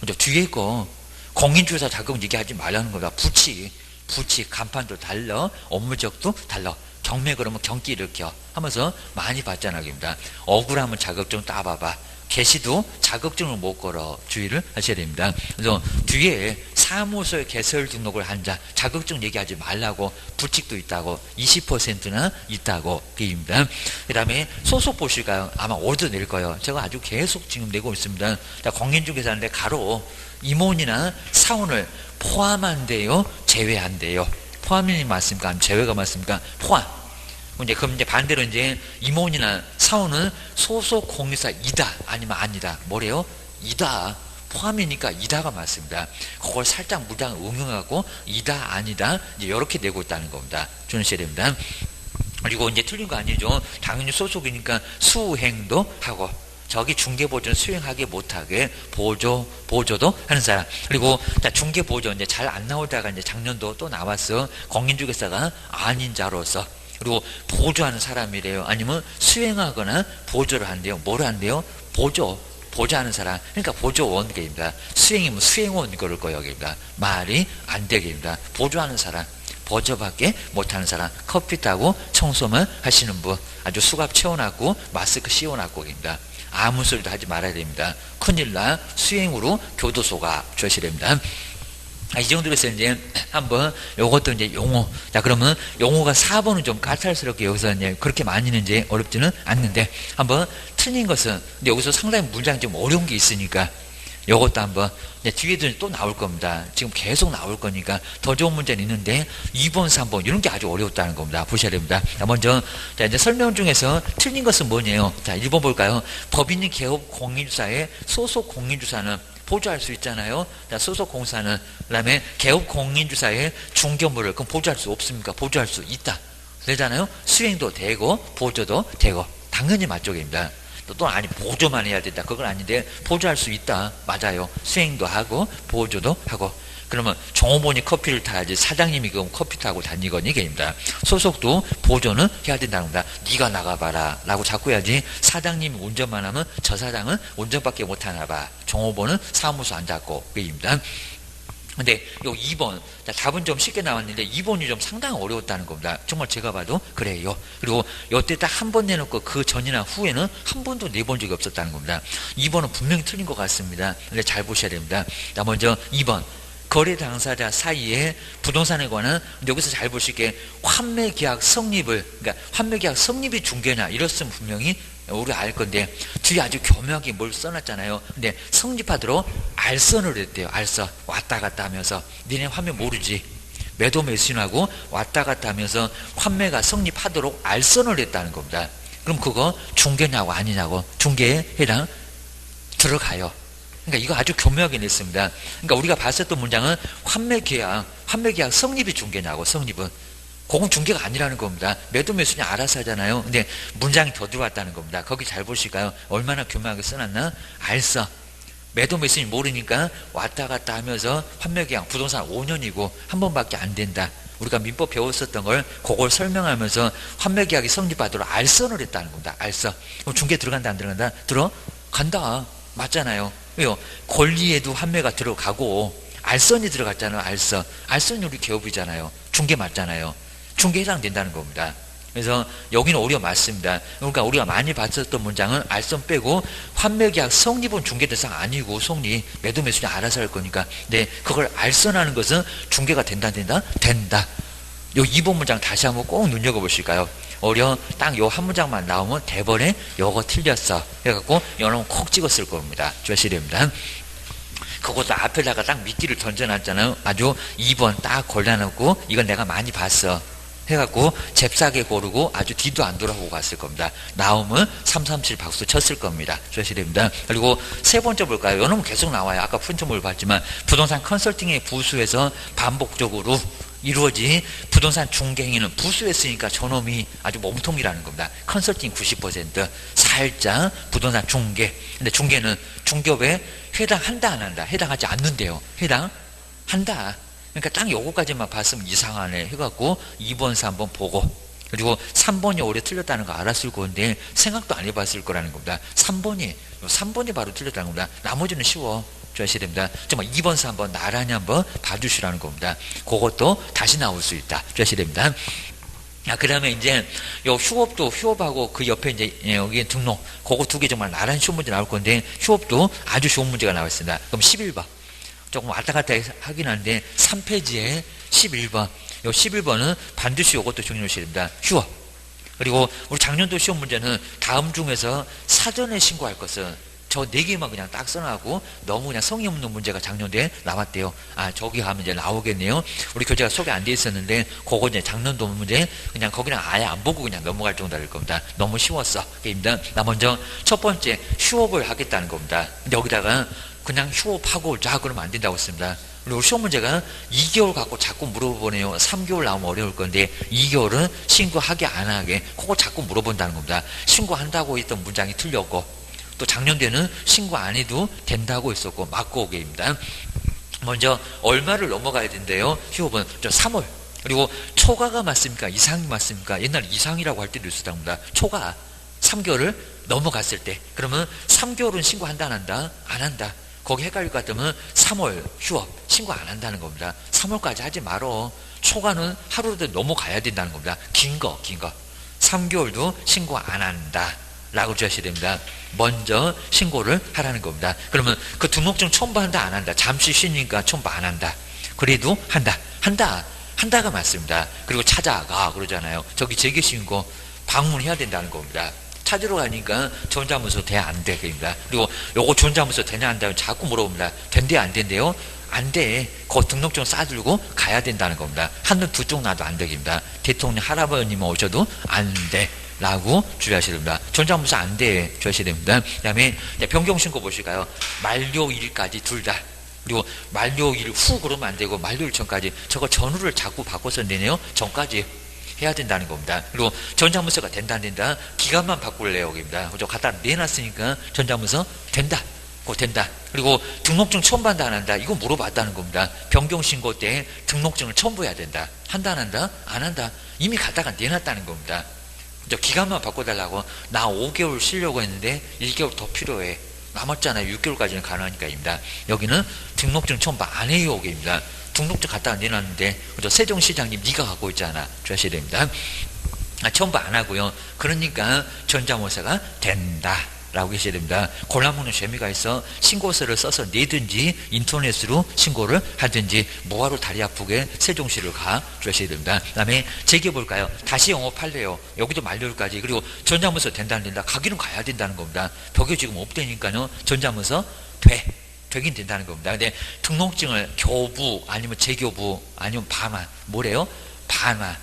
먼저 뒤에 거 공인중개사 자격은 얘기하지 말라는 겁니다. 부치 간판도 달라, 업무적도 달라. 경매 그러면 경기 일으켜 하면서 많이 봤잖아요. 억울하면 자격증 따봐봐. 개시도 자격증을 못 걸어. 주의를 하셔야 됩니다. 그래서 뒤에 사무소에 개설 등록을 한 자, 자격증 얘기하지 말라고. 부칙도 있다고, 20%나 있다고 얘기입니다. 그 다음에 소속 보실까요? 아마 어디도 낼 거예요. 제가 아주 계속 지금 내고 있습니다. 공인중개사인데 가로 임원이나 사원을 포함한대요, 제외한대요. 포함이 맞습니까? 아니면 제외가 맞습니까? 포함. 그럼 이제 반대로 이제 임원이나 사원은 소속 공인사 이다 아니면 아니다. 뭐래요? 이다. 포함이니까 이다가 맞습니다. 그걸 살짝 무장 응용하고 이다 아니다 이제 이렇게 내고 있다는 겁니다. 주의하셔야 됩니다. 그리고 이제 틀린 거 아니죠. 당연히 소속이니까 수행도 하고, 저기 중개보조는 수행하게 못하게 보조도 하는 사람. 그리고 중개보조 이제 잘 안 나오다가 이제 작년도 또 나왔어. 공인중개사가 아닌 자로서. 그리고 보조하는 사람이래요. 아니면 수행하거나 보조를 한대요. 뭘 한대요? 보조하는 사람. 그러니까 보조원입니다. 수행이면 수행원 그럴 거예요. 여기입니다. 말이 안 되게입니다. 보조하는 사람. 보조밖에 못하는 사람. 커피 타고 청소만 하시는 분. 아주 수갑 채워놨고 마스크 씌워놨고입니다. 아무 소리도 하지 말아야 됩니다. 큰일 나. 수행으로 교도소가 주셔야 됩니다. 이 정도로 해서 이제 한번 요것도 이제 용어. 자, 그러면 용어가 4번은 좀 까탈스럽게 여기서 이제 그렇게 많이는 이제 어렵지는 않는데, 한번 틀린 것은, 근데 여기서 상당히 문장이 좀 어려운 게 있으니까 요것도 한번 이제 뒤에도 또 나올 겁니다. 지금 계속 나올 거니까 더 좋은 문제는 있는데 2번, 3번 이런 게 아주 어려웠다는 겁니다. 보셔야 됩니다. 자, 먼저 자, 이제 설명 중에서 틀린 것은 뭐냐요? 자, 1번 볼까요? 법인이 개업 공인주사에 소속 공인주사는 보조할 수 있잖아요. 자, 소속 공사는, 그 다음에 개업 공인주사에 중개업무를 그럼 보조할 수 없습니까? 보조할 수 있다. 그러잖아요. 수행도 되고 보조도 되고. 당연히 맞쪽입니다. 또 아니 보조만 해야 된다. 그건 아닌데 보조할 수 있다. 맞아요. 수행도 하고 보조도 하고. 그러면 종업원이 커피를 타야지 사장님이 그럼 커피 타고 다니거니 게입니다. 소속도 보조는 해야 된다는 겁니다. 네가 나가봐라 라고 자꾸 해야지 사장님이 운전만 하면 저 사장은 운전밖에 못하나 봐. 종업원은 사무소 앉았고 게입니다. 근데 요 2번 답은 좀 쉽게 나왔는데 2번이 좀 상당히 어려웠다는 겁니다. 정말 제가 봐도 그래요. 그리고 요때 딱 한 번 내놓고 그 전이나 후에는 한 번도 내본 적이 없었다는 겁니다. 2번은 분명히 틀린 것 같습니다. 근데 잘 보셔야 됩니다. 자, 먼저 2번 거래 당사자 사이에 부동산에 관한 여기서 잘 보실게 환매 계약 성립을 그러니까 환매 계약 성립이 중개냐 이랬으면 분명히 우리가 알 건데 뒤에 아주 교묘하게 뭘 써놨잖아요. 근데 성립하도록 알선을 했대요. 알선 왔다 갔다 하면서 니네 환매 모르지 매도 매수인하고 왔다 갔다 하면서 환매가 성립하도록 알선을 했다는 겁니다. 그럼 그거 중개냐고 아니냐고 중개에 해당 들어가요. 그러니까 이거 아주 교묘하게 냈습니다. 그러니까 우리가 봤었던 문장은 환매 계약 성립이 중개냐고 성립은 그건 중개가 아니라는 겁니다. 매도 매수는 알아서 하잖아요. 근데 문장이 더 들어왔다는 겁니다. 거기 잘 보실까요? 얼마나 교묘하게 써놨나? 알서 매도 매수는 모르니까 왔다 갔다 하면서 환매계약 부동산 5년이고 한 번밖에 안 된다. 우리가 민법 배웠었던 걸 그걸 설명하면서 환매계약이 성립하도록 알선을 했다는 겁니다. 알선. 그럼 중개 들어간다 안 들어간다? 들어간다. 맞잖아요. 왜요? 권리에도 환매가 들어가고 알선이 들어갔잖아요. 알선. 알선이 우리 개업이잖아요. 중개 맞잖아요. 중개에 해당된다는 겁니다. 그래서 여기는 오히려 맞습니다. 그러니까 우리가 많이 봤었던 문장은 알선 빼고 환매계약 성립은 중개 대상 아니고 성립 매도 매수는 알아서 할 거니까 근데 그걸 알선하는 것은 중개가 된다 된다. 요 2번 문장 다시 한번 꼭 눈여겨보실까요? 딱 요 한 문장만 나오면 대번에 요거 틀렸어 해갖고 요놈 콕 찍었을 겁니다. 조심해야 됩니다. 그것도 앞에다가 딱 미끼를 던져놨잖아요. 아주 2번 딱 골라놓고 이건 내가 많이 봤어 해갖고 잽싸게 고르고 아주 뒤도 안 돌아보고 갔을 겁니다. 나오면 337 박수 쳤을 겁니다. 조심해야 됩니다. 그리고 세 번째 볼까요? 요놈은 계속 나와요. 아까 푼점을 봤지만 부동산 컨설팅의 부수에서 반복적으로 이루어진 부동산 중개 행위는 부수했으니까 저놈이 아주 몸통이라는 겁니다. 컨설팅 90% 살짝 부동산 중개. 근데 중개는 중개업에 해당한다 안 한다? 해당하지 않는데요. 해당한다. 그러니까 딱 요거까지만 봤으면 이상하네 해갖고 2번 3번 보고 그리고 3번이 오래 틀렸다는 거 알았을 건데 생각도 안 해봤을 거라는 겁니다. 3번이 바로 틀렸다는 겁니다. 나머지는 쉬워. 조심해야 됩니다. 정말 2번 3번 나란히 한번 봐주시라는 겁니다. 그것도 다시 나올 수 있다. 조심해야 됩니다. 그 다음에 이제 요 휴업하고 그 옆에 이제 여기 등록 그거 두 개 정말 나란히 쉬운 문제 나올 건데 휴업도 아주 좋은 문제가 나와 있습니다. 그럼 11번 조금 왔다 갔다 하긴 한데 3페이지에 11번 요 11번은 반드시 요것도 정리하셔야 됩니다. 휴업 그리고 우리 작년도 시험 문제는 다음 중에서 사전에 신고할 것은 저 4개만 그냥 딱 써놔고 너무 그냥 성의 없는 문제가 작년도에 나왔대요. 저기 가면 이제 나오겠네요. 우리 교재가 소개 안 돼 있었는데 그거 이제 작년도 문제 그냥 거기는 아예 안 보고 그냥 넘어갈 정도 될 겁니다. 너무 쉬웠어. 그입니다. 나 먼저 첫 번째 휴업을 하겠다는 겁니다. 근데 여기다가 그냥 휴업하고 자 그러면 안 된다고 했습니다. 그리고 시험 문제가 2개월 갖고 자꾸 물어보네요. 3개월 나오면 어려울 건데 2개월은 신고하게 안 하게 그거 자꾸 물어본다는 겁니다. 신고한다고 했던 문장이 틀렸고 또 작년도에는 신고 안 해도 된다고 했었고 맞고 오게입니다. 먼저 얼마를 넘어가야 된대요. 휴업은 3월. 그리고 초과가 맞습니까? 이상이 맞습니까? 옛날 이상이라고 할 때도 있었답니다. 초과 3개월을 넘어갔을 때 그러면 3개월은 신고한다 안 한다? 안 한다. 거기 헷갈릴 것 같으면 3월 휴업 신고 안 한다는 겁니다. 3월까지 하지 말어. 초과는 하루라도 넘어가야 된다는 겁니다. 긴 거 3개월도 신고 안 한다 라고 주셔야 됩니다. 먼저 신고를 하라는 겁니다. 그러면 그 등록증 첨부한다 안 한다? 잠시 쉬니까 첨부 안 한다. 그래도 한다가 맞습니다. 그리고 찾아가 그러잖아요. 저기 재개신고 방문해야 된다는 겁니다. 찾으러 가니까 전자문서 돼 안 돼 그입니다. 그리고 요거 전자문서 되냐 안 되냐 자꾸 물어봅니다. 된대 안 된대요? 안 돼. 그 등록증 싸들고 가야 된다는 겁니다. 한눈 두 쪽 놔도 안 되입니다. 대통령 할아버님만 오셔도 안 돼. 라고 주의하셔야 됩니다. 전자문서 안 돼. 주의하셔야 됩니다. 그 다음에 변경신고 보실까요? 만료일까지 둘 다. 그리고 만료일 후 그러면 안 되고 만료일 전까지. 저거 전후를 자꾸 바꿔서 내네요. 전까지 해야 된다는 겁니다. 그리고 전자문서가 된다 안 된다? 기간만 바꿀래요. 여기입니다. 저 갖다 내놨으니까 전자문서 된다. 그거 된다. 그리고 등록증 첨부한다 안 한다. 이거 물어봤다는 겁니다. 변경신고 때 등록증을 첨부해야 된다. 한다 안 한다? 안 한다. 이미 갖다가 내놨다는 겁니다. 기간만 바꿔달라고. 나 5개월 쉬려고 했는데 1개월 더 필요해. 남았잖아요. 6개월까지는 가능하니까입니다. 여기는 등록증 첨부 안 해요. 여기입니다. 등록증 갖다가 내놨는데 세종시장님 네가 갖고 있잖아. 주하셔야 됩니다. 첨부 안 하고요. 그러니까 전자모사가 된다 라고 계셔야 됩니다. 골라먹는 재미가 있어. 신고서를 써서 내든지 인터넷으로 신고를 하든지 뭐하러 다리 아프게 세종시를 가 주셔야 됩니다. 그 다음에 제기해 볼까요? 다시 영업할래요. 여기도 만료일까지. 그리고 전자문서 된다 안 된다? 가기는 가야 된다는 겁니다. 벽에 지금 없다니까요. 전자문서 되긴 된다는 겁니다. 근데 등록증을 교부 아니면 재교부 아니면 반환 뭐래요? 반환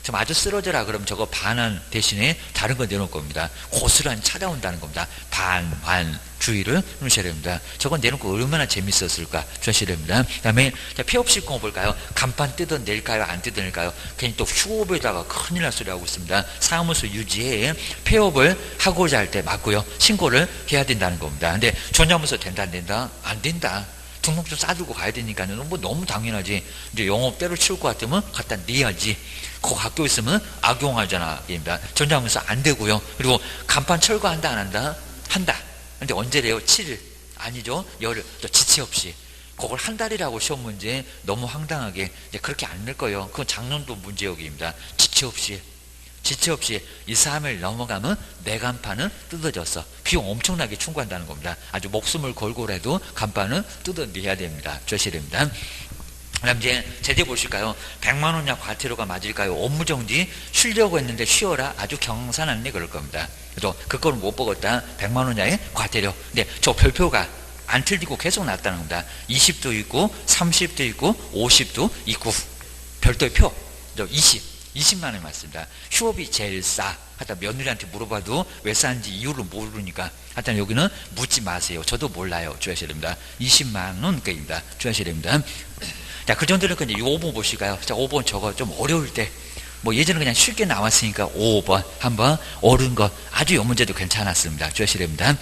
좀 아주 쓰러져라 그러면 저거 반환 대신에 다른 거 내놓을 겁니다. 고스란히 찾아온다는 겁니다. 반환 주의를 해주셔야 됩니다. 저건 내놓고 얼마나 재밌었을까 주셔야 됩니다. 그 다음에 폐업신고 볼까요? 간판 뜯어낼까요? 안 뜯어낼까요? 괜히 또 휴업에다가 큰일 날 소리 하고 있습니다. 사무소 유지에 폐업을 하고자 할 때 맞고요. 신고를 해야 된다는 겁니다. 근데 전자문서 된다 안 된다? 안 된다. 등록증 싸들고 가야 되니까요. 뭐 너무 당연하지. 이제 영업 때로 치울 것 같으면 갖다 내야지. 그거 갖고 있으면 악용하잖아. 입니다. 전자문서 안 되고요. 그리고 간판 철거한다 안 한다? 한다. 근데 언제래요? 7일. 아니죠. 열흘. 지체 없이. 그걸 한 달이라고 시험 문제 너무 황당하게 이제 그렇게 안 낼 거예요. 그건 작년도 문제 여기입니다. 지체 없이 2, 3일 넘어가면 내 간판은 뜯어졌어. 비용 엄청나게 충고한다는 겁니다. 아주 목숨을 걸고라도 간판은 뜯어내야 됩니다. 주셔야 됩니다. 그럼 이제 제재 보실까요? 100만 원약 과태료가 맞을까요? 업무정지 쉬려고 했는데 쉬어라. 아주 경산한네 그럴 겁니다. 그래서 그걸 못 먹었다. 100만 원약의 과태료. 근데 저 별표가 안 틀리고 계속 났다는 겁니다. 20도 있고 30도 있고 50도 있고 별도의 표 20만 원 맞습니다. 휴업이 제일 싸. 하여튼 며느리한테 물어봐도 왜 싼지 이유를 모르니까 하여튼 여기는 묻지 마세요. 저도 몰라요. 주의하셔야 됩니다. 20만 원까지입니다. 주의하셔야 됩니다. 자, 그 정도는 이제 5번 보실까요? 자, 5번 저거 좀 어려울 때 뭐 예전에 그냥 쉽게 나왔으니까 5번 한번 옳은 거 아주 요 문제도 괜찮았습니다. 주의하셔야 됩니다.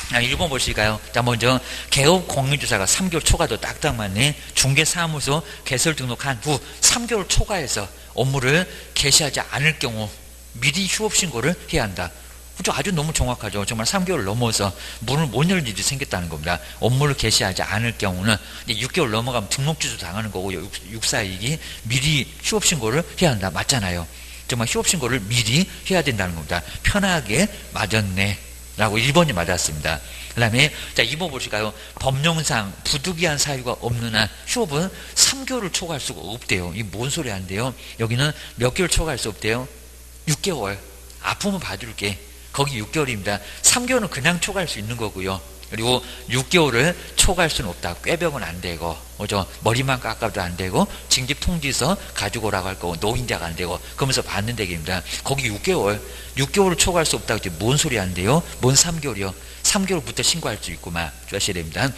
1번 보실까요? 자, 먼저 개업 공인주사가 3개월 초과도 딱딱 맞네. 중개사무소 개설 등록한 후 3개월 초과해서 업무를 개시하지 않을 경우 미리 휴업 신고를 해야 한다. 그죠? 아주 너무 정확하죠. 정말 3개월 넘어서 문을 못 열 일이 생겼다는 겁니다. 업무를 개시하지 않을 경우는 6개월 넘어가면 등록주소 당하는 거고 육사이익이 미리 휴업 신고를 해야 한다. 맞잖아요. 정말 휴업 신고를 미리 해야 된다는 겁니다. 편하게 맞았네 라고 1번이 맞았습니다. 그 다음에 자 2번 보실까요? 법령상 부득이한 사유가 없는 한 휴업은 3개월을 초과할 수가 없대요. 이게 뭔 소리 한대요? 여기는 몇 개월 초과할 수 없대요? 6개월. 아프면 봐줄게. 거기 6개월입니다. 3개월은 그냥 초과할 수 있는 거고요. 그리고 6개월을 초과할 수는 없다. 꾀병은 안 되고, 그죠? 머리만 깎아도 안 되고, 징집 통지서 가지고 오라고 할 거고, 노인자가 안 되고, 그러면서 받는 데입니다. 거기 6개월을 초과할 수 없다고 지금 뭔 소리 안 돼요? 뭔 3개월이요? 3개월부터 신고할 수 있구만. 주셔야 됩니다.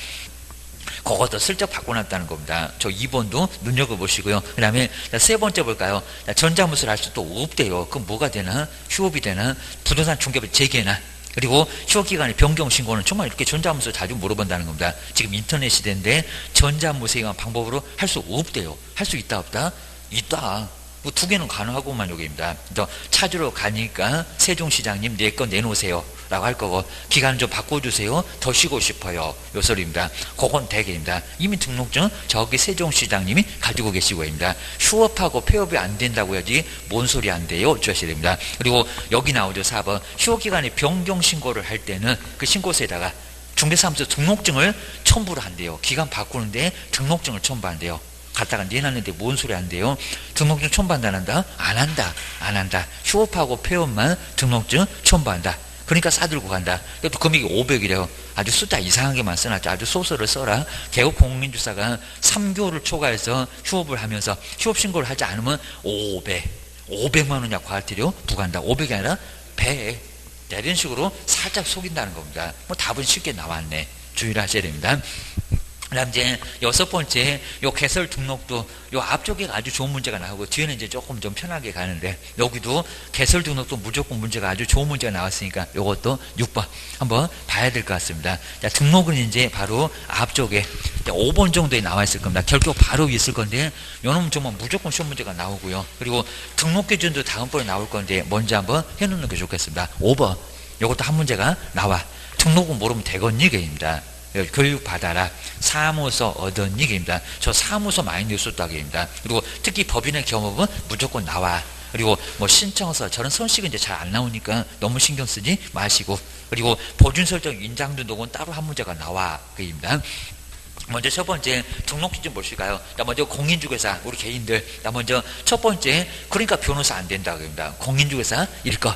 그것도 슬쩍 바꿔놨다는 겁니다. 저 2번도 눈여겨보시고요. 그 다음에 세 번째 볼까요? 전자무술 할 수도 없대요. 그럼 뭐가 되나? 휴업이 되나? 부동산 중개업 재개나? 그리고 휴업기간의 변경신고는 정말 이렇게 전자무술 자주 물어본다는 겁니다. 지금 인터넷 시대인데 전자무술에 의한 방법으로 할 수 없대요. 할 수 있다 없다? 있다. 뭐 두 개는 가능하고만 여기입니다. 찾으러 가니까 세종시장님 내 거 내놓으세요 라고 할 거고, 기간 좀 바꿔주세요. 더 쉬고 싶어요. 요 소리입니다. 그건 대개입니다. 이미 등록증 저기 세종시장님이 가지고 계시고입니다. 휴업하고 폐업이 안 된다고 해야지 뭔 소리 안 돼요. 주셔야 됩니다. 그리고 여기 나오죠. 4번 휴업기간에 변경신고를 할 때는 그 신고서에다가 중개사무소 등록증을 첨부를 한대요. 기간 바꾸는데 등록증을 첨부한대요. 갖다가 내놨는데 뭔 소리 안 돼요? 등록증 첨부한다 안 한다? 안 한다. 안 한다. 휴업하고 폐업만 등록증 첨부한다. 그러니까 싸들고 간다. 또 금액이 500이래요. 아주 숫자 이상하게만 써놨죠. 아주 소설을 써라. 개업 공인주사가 3개월을 초과해서 휴업을 하면서 휴업 신고를 하지 않으면 500만 원약 과태료 부과한다. 500이 아니라 100. 이런 식으로 살짝 속인다는 겁니다. 뭐 답은 쉽게 나왔네. 주의를 하셔야 됩니다. 그다음 이제 여섯 번째 요 개설 등록도 요 앞쪽에 아주 좋은 문제가 나오고 뒤에는 이제 조금 좀 편하게 가는데 여기도 개설 등록도 무조건 문제가 아주 좋은 문제가 나왔으니까 요것도 6번 한번 봐야 될 것 같습니다. 자, 등록은 이제 바로 앞쪽에 5번 정도에 나와 있을 겁니다. 결국 바로 있을 건데 요놈은 정말 무조건 시험 문제가 나오고요. 그리고 등록 기준도 다음번에 나올 건데 먼저 한번 해놓는 게 좋겠습니다. 5번 요것도 한 문제가 나와. 등록은 모르면 되겠니? 게입니다. 교육 받아라. 사무소 얻었니? 게입니다. 저 사무소 많이 냈었다. 게입니다. 그리고 특히 법인의 경험은 무조건 나와. 그리고 뭐 신청서 저런 선식은 이제 잘 안 나오니까 너무 신경 쓰지 마시고. 그리고 보준 설정 인장 등록은 따로 한 문제가 나와. 게입니다. 먼저 첫 번째 등록 기준 보실까요? 먼저 공인중개사 우리 개인들. 먼저 첫 번째 그러니까 변호사 안 된다. 그럽니다. 공인중개사 일거.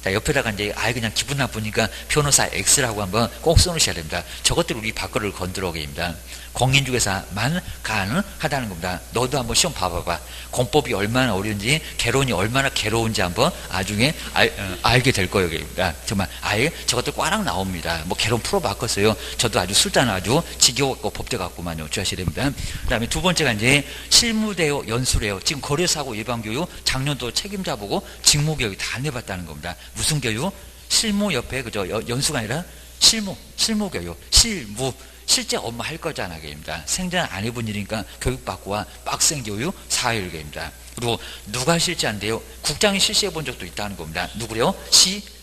자, 옆에다가 이제 아예 그냥 기분 나쁘니까 변호사 X라고 한번 꼭 써놓으셔야 됩니다. 저것들 우리 밖을 건드려 오게입니다. 공인중개사만 가능하다는 겁니다. 너도 한번 시험 봐봐봐. 공법이 얼마나 어려운지, 개론이 얼마나 괴로운지 한번 나중에 알게 될 거예요. 정말 아예 저것들 꽈락 나옵니다. 뭐 개론 풀어봤겠어요. 저도 아주 술잔 아주 지겨웠고 법대 같구만요. 주의하셔야 됩니다. 그 다음에 두 번째가 이제 실무대요, 연수래요. 지금 거래사고 예방교육, 작년도 책임자 보고 직무교육 다 안 해봤다는 겁니다. 무슨 교육? 실무 옆에 그죠? 연수가 아니라 실무교육, 실제 업무 할 거잖아, 게입니다. 생전 안 해본 일이니까 교육받고 와 빡센 교육 4일개입니다. 그리고 누가 실제한데요? 국장이 실시해 본 적도 있다는 겁니다. 누구래요?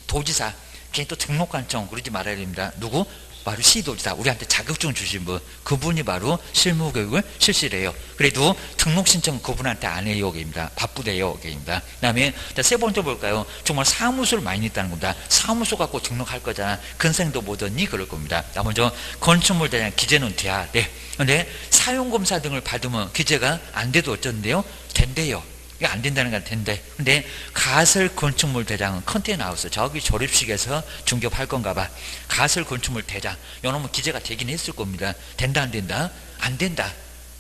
도지사. 괜히 또 등록관청 그러지 말아야 됩니다. 누구? 바로 시도지사. 우리한테 자격증 주신 분. 그분이 바로 실무교육을 실시를 해요. 그래도 등록 신청 그분한테 안 해요. 게입니다. 바쁘대요. 게입니다. 그 다음에 세 번째 볼까요? 정말 사무소를 많이 냈다는 겁니다. 사무소 갖고 등록할 거잖아. 근생도 못 얻니? 그럴 겁니다. 먼저 건축물 대장 기재는 돼야 돼. 근데 사용검사 등을 받으면 기재가 안 돼도 어쩐대요? 된대요. 이게 안 된다는 건 된대. 근데 가설 건축물 대장은 컨테이너 하우스 저기 조립식에서 중개할 건가 봐. 가설 건축물 대장 요놈은 기재가 되긴 했을 겁니다. 된다 안 된다? 안 된다.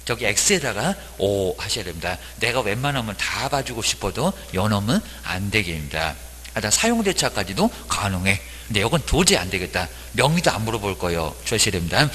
저기 X에다가 O 하셔야 됩니다. 내가 웬만하면 다 봐주고 싶어도 요놈은 안 되게입니다. 사용대차까지도 가능해. 근데 이건 도저히 안 되겠다. 명의도 안 물어볼 거예요. 주셔야 됩니다.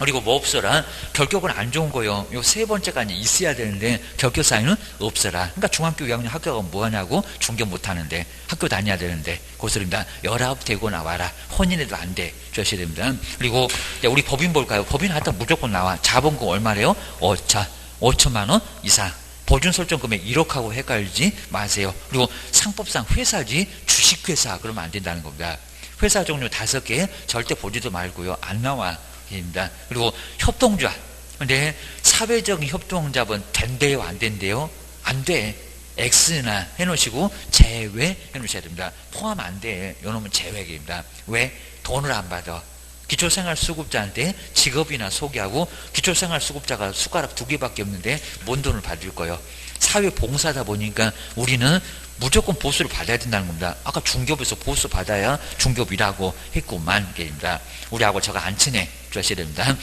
그리고 뭐 없어라? 결격은 안 좋은 거요. 요 세 번째까지 있어야 되는데 결격 사유는 없어라. 그러니까 중학교 2학년 합격은 뭐 하냐고? 중개 못 하는데 학교 다녀야 되는데 고소입니다. 19 되고 나와라. 혼인해도 안 돼. 주셔야 됩니다. 그리고 우리 법인 볼까요? 법인 하여튼 무조건 나와. 자본금 얼마래요? 5천만 원 이상. 보증 설정 금액 1억하고 헷갈리지 마세요. 그리고 상법상 회사지 주식회사 그러면 안 된다는 겁니다. 회사 종류 5개 절대 보지도 말고요. 안 나와. 입니다. 그리고 협동조합. 근데 사회적인 협동조합은 된대요, 안 된대요? 안 돼. X나 해놓으시고 제외 해놓으셔야 됩니다. 포함 안 돼. 요놈은 제외입니다. 왜? 돈을 안 받아. 기초생활수급자한테 직업이나 소개하고 기초생활수급자가 숟가락 2개밖에 없는데 뭔 돈을 받을 거예요? 사회봉사다 보니까 우리는 무조건 보수를 받아야 된다는 겁니다. 아까 중개업에서 보수 받아야 중개업이라고 했구만 게입니다. 우리하고 저가 안 친해. 주셔야 됩니다.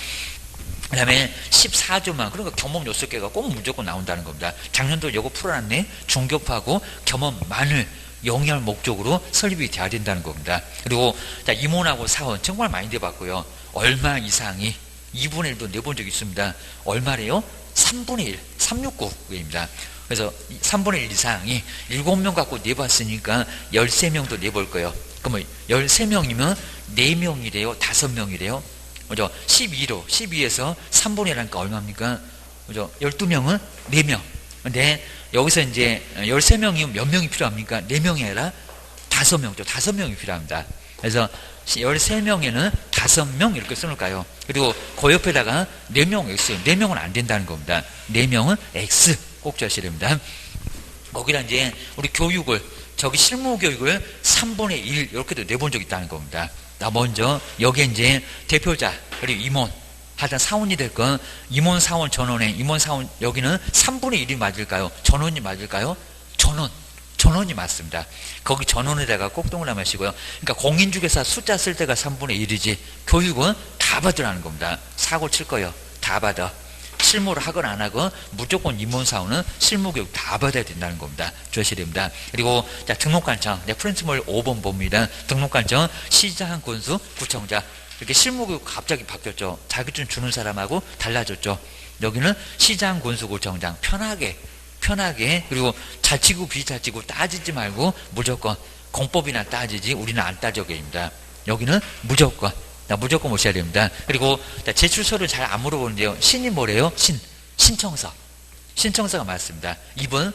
그 다음에 14조만 그러니까 경험 6개가 꼭 무조건 나온다는 겁니다. 작년도 이거 풀어놨네. 중개업하고 경험만을 영위할 목적으로 설립이 돼야 된다는 겁니다. 그리고 임원하고 사원 정말 많이 돼봤고요. 얼마 이상이 2분의 1도 내본 적이 있습니다. 얼마래요? 3분의 1, 369입니다. 그래서 3분의 1 이상이 7명 갖고 내봤으니까 13명도 내볼 거예요. 그러면 13명이면 4명이래요? 5명이래요? 그죠? 12로 12에서 3분의 1하니까 얼마입니까? 그죠? 12명은 4명. 근데 여기서 이제 13명이면 몇 명이 필요합니까? 4명이 아니라 5명죠. 5명이 필요합니다. 그래서 13명에는 5명 이렇게 써놓을까요? 그리고 그 옆에다가 4명 X, 4명은 안 된다는 겁니다. 4명은 X 꼭 주셔야 됩니다. 거기다 이제 우리 교육을 저기 실무 교육을 3분의 1 이렇게도 내본 적이 있다는 겁니다. 먼저 여기에 이제 대표자 그리고 임원 하여튼 사원이 될 건 임원 사원 전원에 임원 사원 여기는 3분의 1이 맞을까요? 전원이 맞을까요? 전원이 맞습니다. 거기 전원에다가 꼭 동그라미 하시고요. 그러니까 공인중개사 숫자 쓸 때가 3분의 1이지 교육은 다 받으라는 겁니다. 사고 칠 거예요. 다 받아. 실무를 하건 안 하건 무조건 임원사원은 실무교육 다 받아야 된다는 겁니다. 주셔야 됩니다. 그리고 자, 등록관청, 프린스몰 5번 봅니다. 등록관청, 시장, 군수, 구청장. 이렇게 실무교육 갑자기 바뀌었죠. 자격증 주는 사람하고 달라졌죠. 여기는 시장, 군수, 구청장 편하게 그리고 잘 치고 비잘 치고 따지지 말고 무조건 공법이나 따지지 우리는 안 따져게입니다. 여기는 무조건 오셔야 됩니다. 그리고 제출서를 잘 안 물어보는데요. 신이 뭐래요? 신청서가 맞습니다. 2번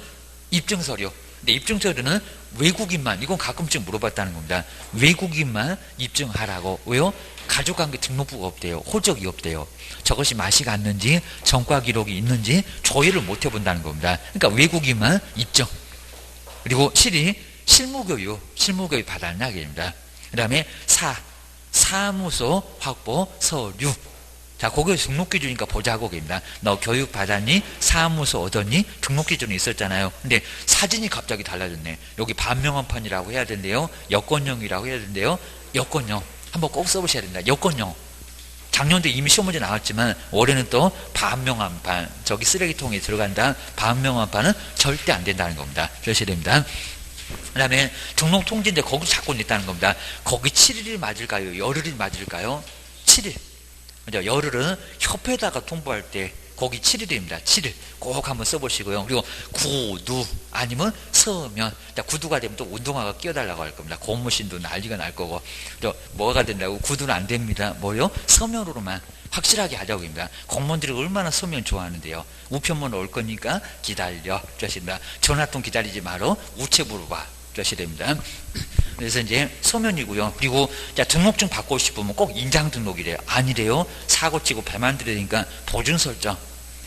입증서류. 근데 입증서류는 외국인만, 이건 가끔씩 물어봤다는 겁니다. 외국인만 입증하라고. 왜요? 가족관계 등록부가 없대요. 호적이 없대요. 저것이 맛이 갔는지 전과 기록이 있는지 조회를 못 해본다는 겁니다. 그러니까 외국인만 입증. 그리고 7이 실무교육 받았냐 입니다. 그 다음에 사무소 확보 서류. 자, 거기 등록기준이니까 보자고 입니다. 너 교육 받았니? 사무소 얻었니? 등록기준이 있었잖아요. 근데 사진이 갑자기 달라졌네. 여기 반명함판이라고 해야 된대요. 여권형이라고 해야 된대요. 여권형. 한번 꼭 써보셔야 된다. 여권형. 작년도 이미 시험 문제 나왔지만 올해는 또 반명함판. 저기 쓰레기통에 들어간다. 반명함판은 절대 안 된다는 겁니다. 그러셔야 됩니다. 그 다음에 등록 통지인데 거기 자꾸 냈다는 겁니다. 거기 7일이 맞을까요? 열흘이 맞을까요? 7일. 열흘은 협회에다가 통보할 때 거기 7일입니다. 7일 꼭 한번 써보시고요. 그리고 구두 아니면 서면. 구두가 되면 또 운동화가 끼워달라고 할 겁니다. 고무신도 난리가 날 거고. 뭐가 된다고? 구두는 안 됩니다. 뭐요? 서면으로만 확실하게 하자고 합니다. 공무원들이 얼마나 서면 좋아하는데요. 우편문 올 거니까 기다려 주십니다. 전화통 기다리지 말어 우체부로 와 주셔야 됩니다. 그래서 이제 서면이고요. 그리고 자, 등록증 받고 싶으면 꼭 인장 등록이래요. 아니래요. 사고 치고 배 만들으니까 보증 설정.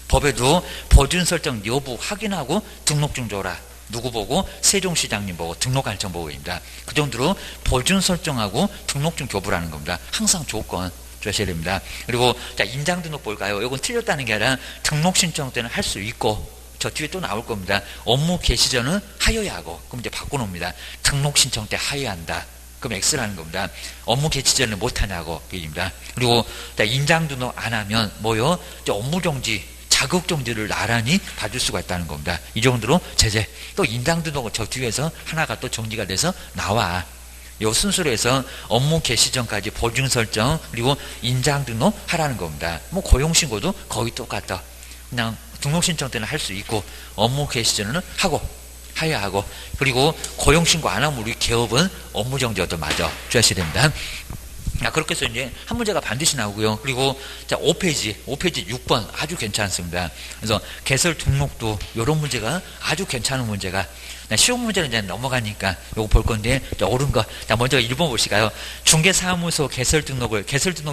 법에도 보증 설정 여부 확인하고 등록증 줘라. 누구 보고? 세종시장님 보고 등록관청 보고입니다. 그 정도로 보증 설정하고 등록증 교부라는 겁니다. 항상 조건 주셔야 됩니다. 그리고 자, 인장 등록 볼까요? 이건 틀렸다는 게 아니라 등록 신청 때는 할 수 있고 저 뒤에 또 나올 겁니다. 업무 개시 전은 하여야 하고, 그럼 이제 바꿔놓습니다. 등록 신청 때 하여야 한다. 그럼 X라는 겁니다. 업무 개시 전을 못하냐고, 얘기입니다. 그리고 인장 등록 안 하면 뭐요? 업무 정지, 자격 정지를 나란히 받을 수가 있다는 겁니다. 이 정도로 제재. 또 인장 등록은 저 뒤에서 하나가 또 정지가 돼서 나와. 요 순서로 해서 업무 개시 전까지 보증 설정, 그리고 인장 등록 하라는 겁니다. 뭐 고용신고도 거의 똑같다. 그냥 등록신청 때는 할 수 있고 업무 개시 전에는 하여야 하고, 그리고 고용신고 안 하면 우리 기업은 업무정지도 맞아 주셔야 됩니다. 그렇게 해서 이제 한 문제가 반드시 나오고요. 그리고 자, 5페이지 6번 아주 괜찮습니다. 그래서 개설 등록도 이런 문제가 아주 괜찮은 문제가, 쉬운 문제는 이제 넘어가니까 요거 볼 건데, 옳은 거. 자, 먼저 1번 보실까요? 중개사무소 개설 등록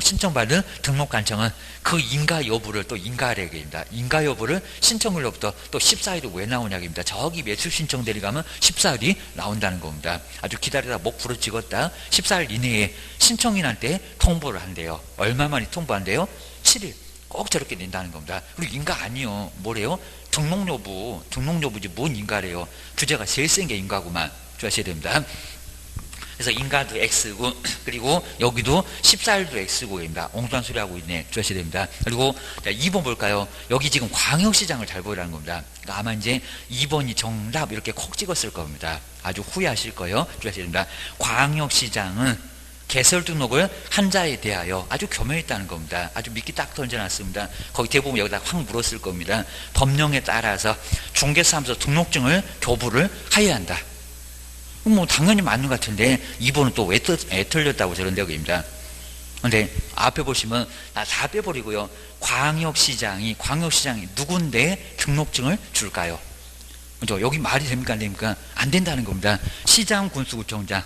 신청받은 등록관청은 그 인가 여부를 또 인가하래 얘기입니다. 인가 여부를 신청일로부터 또 14일이 왜 나오냐입니다. 저기 매출 신청 대리 가면 14일이 나온다는 겁니다. 아주 기다리다 목 부러지겠다. 14일 이내에 신청인한테 통보를 한대요. 얼마 만에 통보한대요? 7일. 꼭 저렇게 낸다는 겁니다. 그리고 인가 아니요. 뭐래요? 등록 여부지 뭔 인가래요. 주제가 제일 센 게 인가구만 주셔야 됩니다. 그래서 인가도 X고, 그리고 여기도 14일도 X고입니다. 엉뚱한 소리 하고 있네 주셔야 됩니다. 그리고 2번 볼까요? 여기 지금 광역시장을 잘 보이라는 겁니다. 그러니까 아마 이제 2번이 정답 이렇게 콕 찍었을 겁니다. 아주 후회하실 거예요. 주셔야 됩니다. 광역시장은 개설 등록을 한자에 대하여 아주 교묘했다는 겁니다. 아주 미끼 딱 던져놨습니다. 거기 대부분 여기다 확 물었을 겁니다. 법령에 따라서 중개사무소 등록증을 교부를 하여야 한다. 뭐 당연히 맞는 것 같은데 2번은 또 왜 틀렸다고 저런 데입니다. 근데 앞에 보시면 다 빼버리고요. 광역시장이 누군데 등록증을 줄까요? 그죠? 여기 말이 됩니까 안 됩니까? 안 된다는 겁니다. 시장, 군수구청장,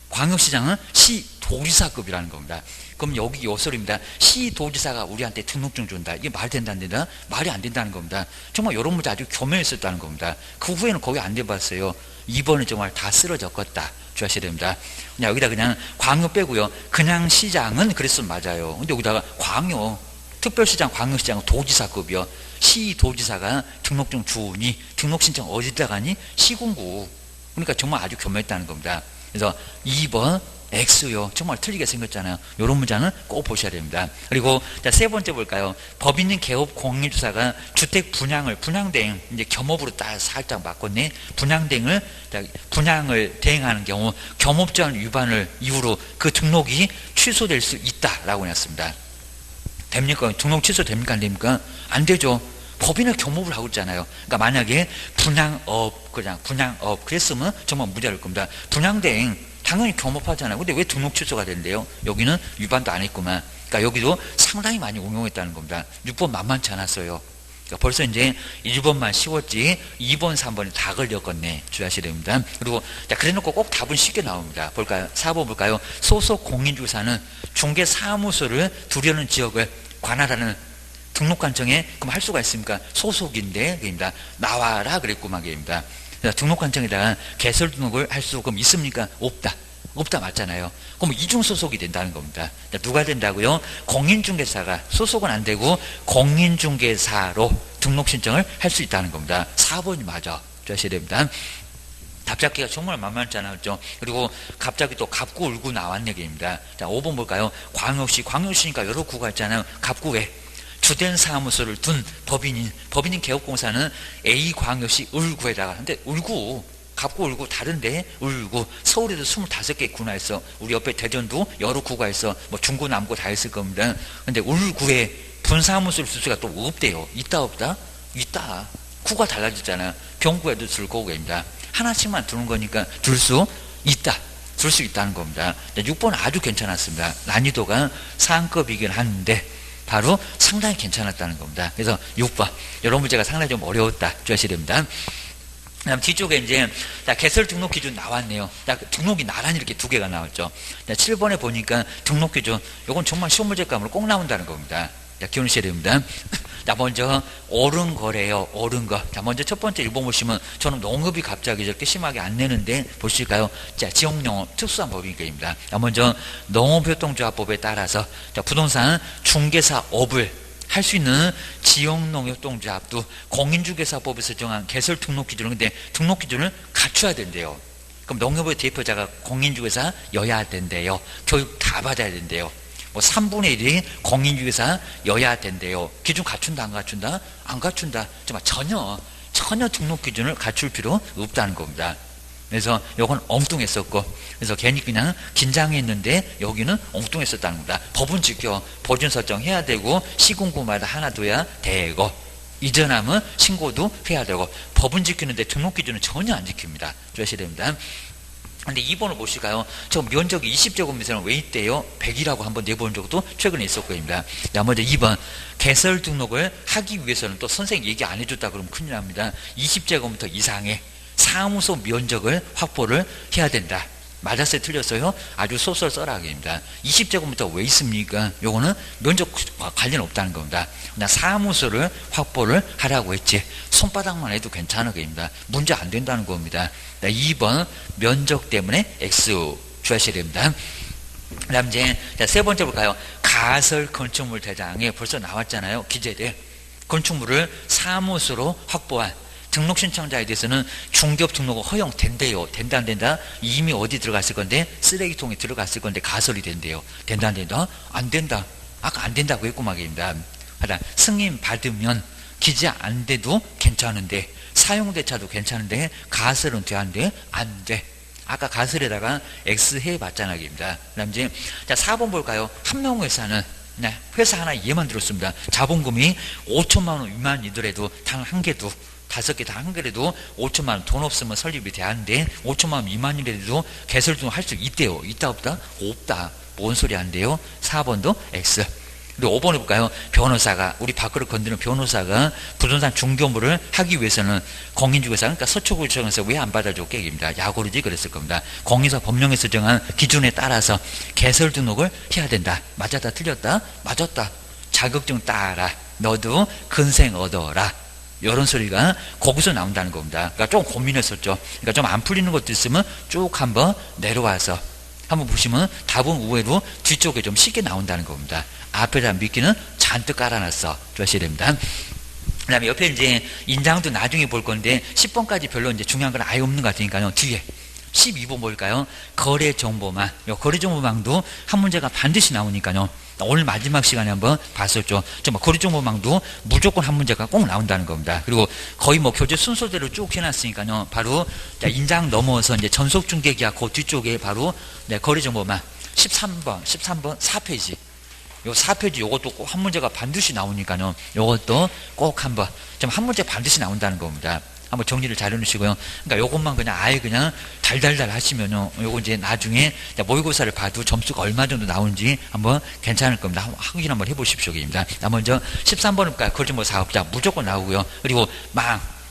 광역시장은 시도지사급이라는 겁니다. 그럼 여기 요소리입니다. 시도지사가 우리한테 등록증 준다. 이게 말이 된다는 데다 말이 안 된다는 겁니다. 정말 이런 문제 아주 교묘했었다는 겁니다. 그 후에는 거의 안 돼봤어요. 2번은 정말 다 쓰러졌겠다 주셔야 됩니다. 그냥 여기다 그냥 광역 빼고요. 그냥 시장은 그랬으면 맞아요. 근데 여기다가 특별시장, 광역시장은 도지사급이요. 시도지사가 등록증 주니 등록신청 어디다 가니? 시군구. 그러니까 정말 아주 교묘했다는 겁니다. 그래서 2번 X요. 정말 틀리게 생겼잖아요. 이런 문장은 꼭 보셔야 됩니다. 그리고 자, 세 번째 볼까요? 법인인 개업 공인주사가 주택 분양대행, 이제 겸업으로 딱 살짝 바꿨네. 분양을 대행하는 경우 겸업제한 위반을 이유로 그 등록이 취소될 수 있다라고 했습니다. 됩니까? 등록 취소됩니까? 안 됩니까? 안 되죠. 법인을 겸업을 하고 있잖아요. 그러니까 만약에 분양업 그랬으면 정말 무죄일 겁니다. 분양대행 당연히 겸업하잖아요. 근데 왜 등록 취소가 된대요? 여기는 위반도 안 했구만. 그러니까 여기도 상당히 많이 응용했다는 겁니다. 6번 만만치 않았어요. 그러니까 벌써 이제 1번만 쉬웠지 2번, 3번이 다 걸렸겠네. 주의하셔야 됩니다. 그리고 자, 그래놓고 꼭 답은 쉽게 나옵니다. 볼까요? 4번 볼까요? 소속 공인주사는 중개사무소를 두려는 지역을 관할하는 등록관청에 그럼 할 수가 있습니까? 소속인데 그입니다. 나와라 그랬구만 그입니다. 등록관청에다가 개설 등록을 할 수가 있습니까? 없다 맞잖아요. 그럼 이중 소속이 된다는 겁니다. 누가 된다고요? 공인중개사가 소속은 안 되고 공인중개사로 등록 신청을 할 수 있다는 겁니다. 4번이 맞아. 주셔야 됩니다. 답 잡기가 정말 만만치 않았죠. 그리고 갑자기 또 갑구 울구 나왔네 얘기입니다. 자, 5번 볼까요? 광역시니까 여러 구가 있잖아요. 갑구에 주된 사무소를 둔 법인인 개업공사는 A광역시 울구에다가, 근데 울구, 갑구 울구 다른데, 울구, 서울에도 25개 구나 있어. 우리 옆에 대전도 여러 구가 있어. 뭐 중구, 남구 다 있을 겁니다. 근데 울구에 분사무소를 쓸 수가 또 없대요. 있다, 없다? 있다. 구가 달라졌잖아. 병구에도 줄 거고입니다. 하나씩만 두는 거니까 줄 수 있다는 겁니다. 6번 아주 괜찮았습니다. 난이도가 상급이긴 한데, 바로 상당히 괜찮았다는 겁니다. 그래서 6번 이런 문제가 상당히 좀 어려웠다 주셔야 됩니다. 그다음 뒤쪽에 이제 개설 등록 기준 나왔네요. 등록이 나란히 이렇게 두 개가 나왔죠. 7번에 보니까 등록 기준 이건 정말 시험 문제감으로 꼭 나온다는 겁니다. 기억하셔야 됩니다. 자, 먼저 옳은 거래요. 옳은 거. 자, 먼저 첫 번째 1번 보시면 저는 농업이 갑자기 저렇게 심하게 안 내는데 보실까요? 자, 지역농업 특수한 법인입니다. 자, 먼저 농업협동조합법에 따라서 자, 부동산 중개사업을 할 수 있는 지역농협동조합도 공인중개사법에서 정한 개설 등록 기준은 근데 등록 기준을 갖춰야 된대요. 그럼 농협의 대표자가 공인중개사여야 된대요. 교육 다 받아야 된대요. 3분의 1이 공인중개사여야 된대요. 기준 갖춘다 안 갖춘다? 안 갖춘다. 정말 전혀 등록 기준을 갖출 필요 없다는 겁니다. 그래서 이건 엉뚱했었고, 그래서 괜히 그냥 긴장했는데 여기는 엉뚱했었다는 겁니다. 법은 지켜 보증 설정해야 되고 시군구마다 하나 둬야 되고 이전하면 신고도 해야 되고 법은 지키는데 등록 기준은 전혀 안 지킵니다. 주셔야 됩니다. 근데 2번을 보실까요? 저 면적이 20제곱미터는 왜 있대요? 100이라고 한번 내본 적도 최근에 있었을 겁니다. 자, 먼저 2번. 개설 등록을 하기 위해서는 또 선생님 얘기 안 해줬다 그러면 큰일 납니다. 20제곱미터 이상의 사무소 면적을 확보를 해야 된다. 맞았어요? 틀렸어요? 아주 소설 써라기입니다. 20제곱미터 왜 있습니까? 요거는 면적과 관련 없다는 겁니다. 그냥 사무소를 확보를 하라고 했지. 손바닥만 해도 괜찮은 겁니다. 문제 안 된다는 겁니다. 2번 면적 때문에 X 주하셔야 됩니다. 그 다음 이제 세 번째 볼까요? 가설 건축물 대장에 벌써 나왔잖아요. 기재돼. 건축물을 사무소로 확보한 등록 신청자에 대해서는 중개업 등록은 허용된대요. 된다 안 된다? 이미 어디 들어갔을 건데 쓰레기통에 들어갔을 건데 가설이 된대요. 된다 안 된다? 안 된다. 아까 안 된다고 했고 말입니다. 하다 승인 받으면 기재 안 돼도 괜찮은데 사용대차도 괜찮은데 가설은 돼 안 돼? 안 돼. 아까 가설에다가 X 해봤잖아요. 그 다음 이제 자 4번 볼까요? 한명회사는 회사 하나 예만 들었습니다. 자본금이 5천만 원 미만이더라도 단 한 개도 5개 다 한 개라도 5천만 원 돈 없으면 설립이 돼야하는데 5천만 원 미만이라도 개설도 할 수 있대요. 있다 없다? 없다. 뭔 소리 한대요? 4번도 X. 그리고 5번 해볼까요? 변호사가 우리 밖으로 건드는 변호사가 부동산 중개업무를 하기 위해서는 공인중개사 그러니까 서초구청에서 왜 안 받아줬게 얘기입니다. 약오르지 그랬을 겁니다. 공인사 법령에서 정한 기준에 따라서 개설 등록을 해야 된다. 맞았다 틀렸다? 맞았다. 자격증 따라 너도 근생 얻어라. 이런 소리가 거기서 나온다는 겁니다. 그러니까 좀 고민했었죠. 그러니까 좀 안 풀리는 것도 있으면 쭉 한번 내려와서 한번 보시면 답은 의외로 뒤쪽에 좀 쉽게 나온다는 겁니다. 앞에다 미끼는 잔뜩 깔아놨어. 주셔야 됩니다. 그 다음에 옆에 이제 인장도 나중에 볼 건데 10번까지 별로 이제 중요한 건 아예 없는 것 같으니까요. 뒤에 12번 뭘까요? 거래정보망. 요 거래정보망도 한 문제가 반드시 나오니까요. 오늘 마지막 시간에 한번 봤었죠. 정말 거래정보망도 무조건 한 문제가 꼭 나온다는 겁니다. 그리고 거의 뭐 교재 순서대로 쭉 해놨으니까요. 바로 인장 넘어서 이제 전속중개계약 그 뒤쪽에 바로 네, 거래정보망 13번 4페이지. 요 4페이지 요것도 꼭 한 문제가 반드시 나오니까요. 요것도 꼭 한번 좀 한 문제 반드시 나온다는 겁니다. 한번 정리를 잘 해놓으시고요. 그러니까 요것만 그냥 아예 그냥 달달달 하시면요. 요거 이제 나중에 모의고사를 봐도 점수가 얼마 정도 나오는지 한번 괜찮을 겁니다. 확인 한번 해보십시오. 입니다. 먼저 13번은 거짓말 사업자 무조건 나오고요. 그리고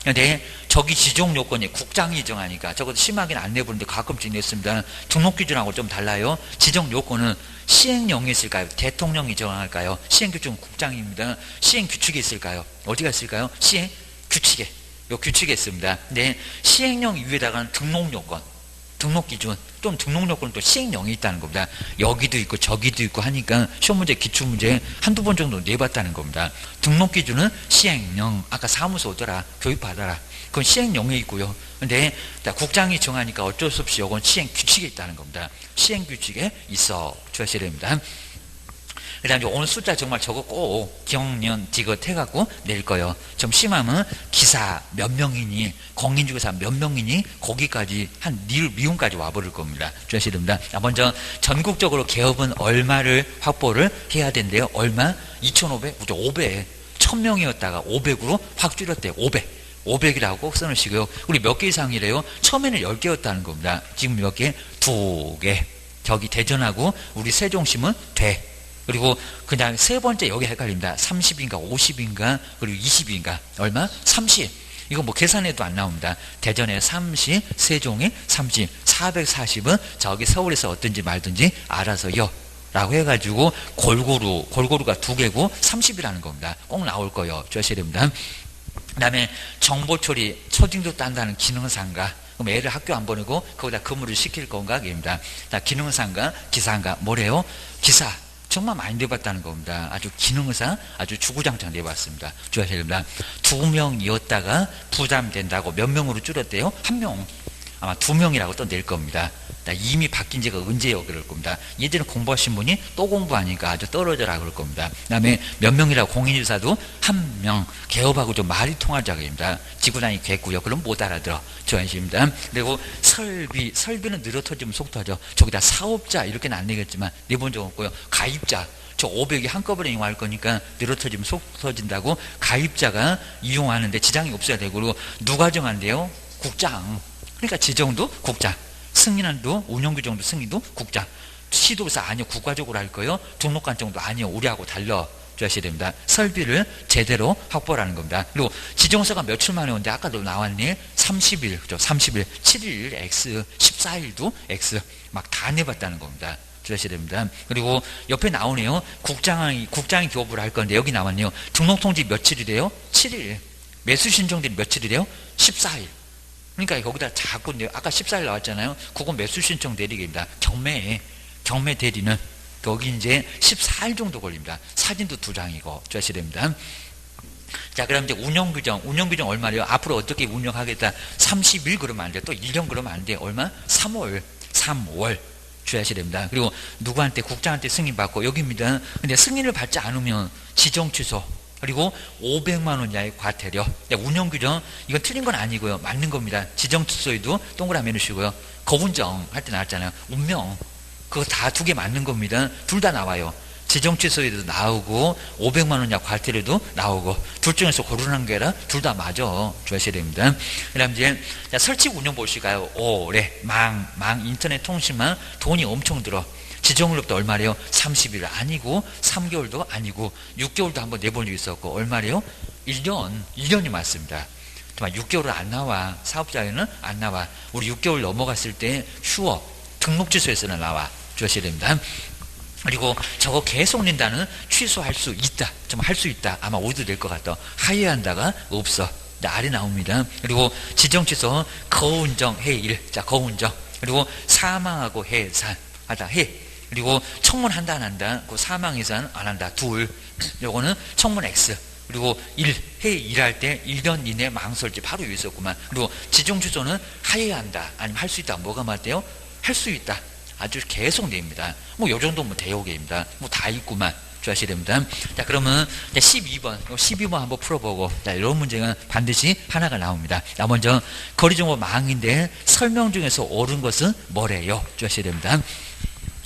근데 저기 지정 요건이 국장이 정하니까 적어도 심하게는 안 내보는데 가끔씩 냈습니다. 등록 기준하고 좀 달라요. 지정 요건은 시행령이 있을까요? 대통령이 정할까요? 시행규칙은 국장입니다. 시행규칙이 있을까요? 어디가 있을까요? 시행규칙에. 요 규칙에 있습니다. 근데 시행령 위에다가는 등록요건, 등록기준, 또는 등록요건은 또 시행령이 있다는 겁니다. 여기도 있고 저기도 있고 하니까 시험문제, 기출문제 한두 번 정도 내봤다는 겁니다. 등록기준은 시행령, 아까 사무소 오더라, 교육받아라. 그건 시행령에 있고요. 근데 국장이 정하니까 어쩔 수 없이 이건 시행규칙에 있다는 겁니다. 시행규칙에 있어 주셔야 됩니다. 그 다음에 오늘 숫자 정말 저거 꼭 기억년 디귿 해갖고 낼 거예요. 좀 심하면 기사 몇 명이니, 공인중개사 몇 명이니, 거기까지 한 미움까지 와버릴 겁니다. 주셔야 됩니다. 먼저 전국적으로 개업은 얼마를 확보를 해야 된대요. 얼마? 2,500? 500. 1,000명이었다가 500으로 확 줄였대요. 500. 500이라고 써놓으시고요. 우리 몇 개 이상이래요? 처음에는 10개였다는 겁니다. 지금 몇 개? 2개. 저기 대전하고 우리 세종시면 돼. 그리고 그냥 세 번째 여기 헷갈립니다. 30인가 50인가 그리고 20인가 얼마? 30. 이거 뭐 계산해도 안 나옵니다. 대전에 30, 세종에 30, 440은 저기 서울에서 어떤지 말든지 알아서요. 라고 해가지고 골고루가 2개고 30이라는 겁니다. 꼭 나올 거예요. 주셔야 됩니다. 그 다음에 정보처리, 초딩도 딴다는 기능상가. 그럼 애를 학교 안 보내고 거기다 근무를 시킬 건가? 입니다. 기능상가, 기사인가, 뭐래요? 기사. 정말 많이 내봤다는 겁니다. 아주 기능사, 아주 주구장창 내봤습니다. 주셔야 됩니다. 2명이었다가 부담된다고 몇 명으로 줄였대요? 1명. 아마 2명이라고 또 낼 겁니다. 이미 바뀐 지가 언제요? 그럴 겁니다. 예전에 공부하신 분이 또 공부하니까 아주 떨어져라 그럴 겁니다. 그 다음에 몇 명이라고 공인유사도 1명. 개업하고 좀 말이 통하자고 합니다. 지구단위 개고요. 그럼 못 알아들어. 조안식입니다. 그리고 설비는 늘어터지면 속 터져. 저기다 사업자 이렇게는 안 내겠지만 내본 적 없고요. 가입자. 저 500이 한꺼번에 이용할 거니까 늘어터지면 속 터진다고 가입자가 이용하는데 지장이 없어야 되고 그리고 누가 정한대요? 국장. 그러니까 지정도 국장. 승인도 운영규정도 승인도 국장. 시도사 아니요. 국가적으로 할 거예요. 등록관청도 아니요. 우리하고 달라. 주셔야 됩니다. 설비를 제대로 확보하는 겁니다. 그리고 지정서가 며칠 만에 오는데 아까도 나왔니? 30일, 그죠? 30일, 7일 X, 14일도 X 막 다 내봤다는 겁니다. 주셔야 됩니다. 그리고 옆에 나오네요. 국장이 교부를 할 건데 여기 나왔네요. 등록통지 며칠이래요? 7일. 매수 신청들이 며칠이래요? 14일. 그러니까 거기다 자꾸 아까 14일 나왔잖아요. 그건 매수 신청 대리입니다. 경매 대리는 여기 이제 14일 정도 걸립니다. 사진도 2장이고 주셔야 됩니다. 자, 그럼 이제 운영규정 얼마래요? 앞으로 어떻게 운영하겠다? 30일 그러면 안 돼. 또 1년 그러면 안 돼. 얼마? 3월 주셔야 됩니다. 그리고 누구한테 국장한테 승인받고 여기입니다. 근데 승인을 받지 않으면 지정 취소. 그리고 500만 원 이하의 과태료. 운영규정 이건 틀린 건 아니고요. 맞는 겁니다. 지정 취소에도 동그라미 해주시고요. 거운정 할 때 나왔잖아요. 운명 그거 다 2개 맞는 겁니다. 둘 다 나와요. 지정 취소에도 나오고 500만 원 이하 과태료도 나오고 둘 중에서 고르는 게 아니라 둘 다 맞아. 주셔야 됩니다. 그 다음 이제 설치 운영 보실까요? 오래 망 인터넷 통신망 돈이 엄청 들어. 지정으로부터 얼마래요? 30일 아니고 3개월도 아니고 6개월도 한번 내본 적이 있었고 얼마래요? 1년이 맞습니다. 6개월은 안 나와. 사업자에는 안 나와. 우리 6개월 넘어갔을 때 휴업 등록 취소에서는 나와. 주셔야 됩니다. 그리고 저거 계속 낸다는 취소할 수 있다. 좀 할 수 있다. 아마 오도 될 것 같다. 하회한다가 없어. 아래 나옵니다. 그리고 지정 취소 거운정 해일. 자, 거운정. 그리고 사망하고 해산 하다 해. 그리고 청문한다 안 한다. 그 사망 해산 안 한다. 둘. 요거는 청문 X. 그리고 해 일할 때 1년 이내 망설지 바로 여기 있었구만. 그리고 지정 주소는 하여야 한다. 아니면 할 수 있다. 뭐가 맞대요? 할 수 있다. 아주 계속 냅니다. 뭐 요 정도면 대역입니다. 뭐 다 있구만. 주하셔야 됩니다. 자, 그러면 12번 한번 풀어보고, 자, 이런 문제가 반드시 하나가 나옵니다. 자, 먼저 거리정보 망인데 설명 중에서 옳은 것은 뭐래요? 주하셔야 됩니다.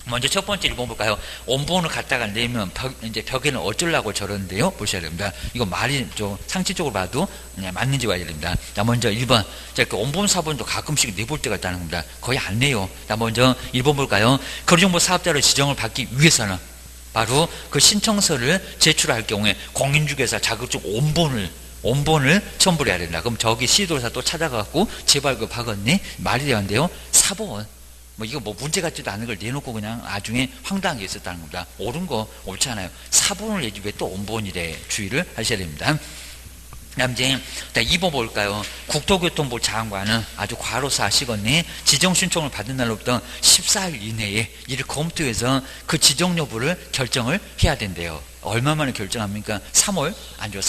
먼저 첫 번째 1번 볼까요? 원본을 갖다가 내면 이제 벽에는 어쩌려고 저러는데요? 보셔야 됩니다. 이거 말이 좀 상식적으로 봐도 맞는지 봐야 됩니다. 자, 먼저 1번. 자, 그 원본 사본도 가끔씩 내볼 때가 있다는 겁니다. 거의 안 내요. 자, 먼저 1번 볼까요? 거리정보 사업자로 지정을 받기 위해서는 바로 그 신청서를 제출할 경우에 공인중개사 자격증 원본을 첨부를 해야 된다. 그럼 저기 시도사 또 찾아가고 재발급하겠니? 말이 되는데요. 사본. 이거 문제 같지도 않은 걸 내놓고 그냥 나중에 황당하게 있었다는 겁니다. 옳은 거 옳지 않아요. 사본을 내지 왜 또 원본이래. 주의를 하셔야 됩니다. 다음 이제 2번 볼까요? 국토교통부 장관은 아주 과로사 하시겠네. 지정 신청을 받은 날로부터 14일 이내에 이를 검토해서 그 지정 여부를 결정을 해야 된대요. 얼마 만에 결정합니까? 3월? 아니죠.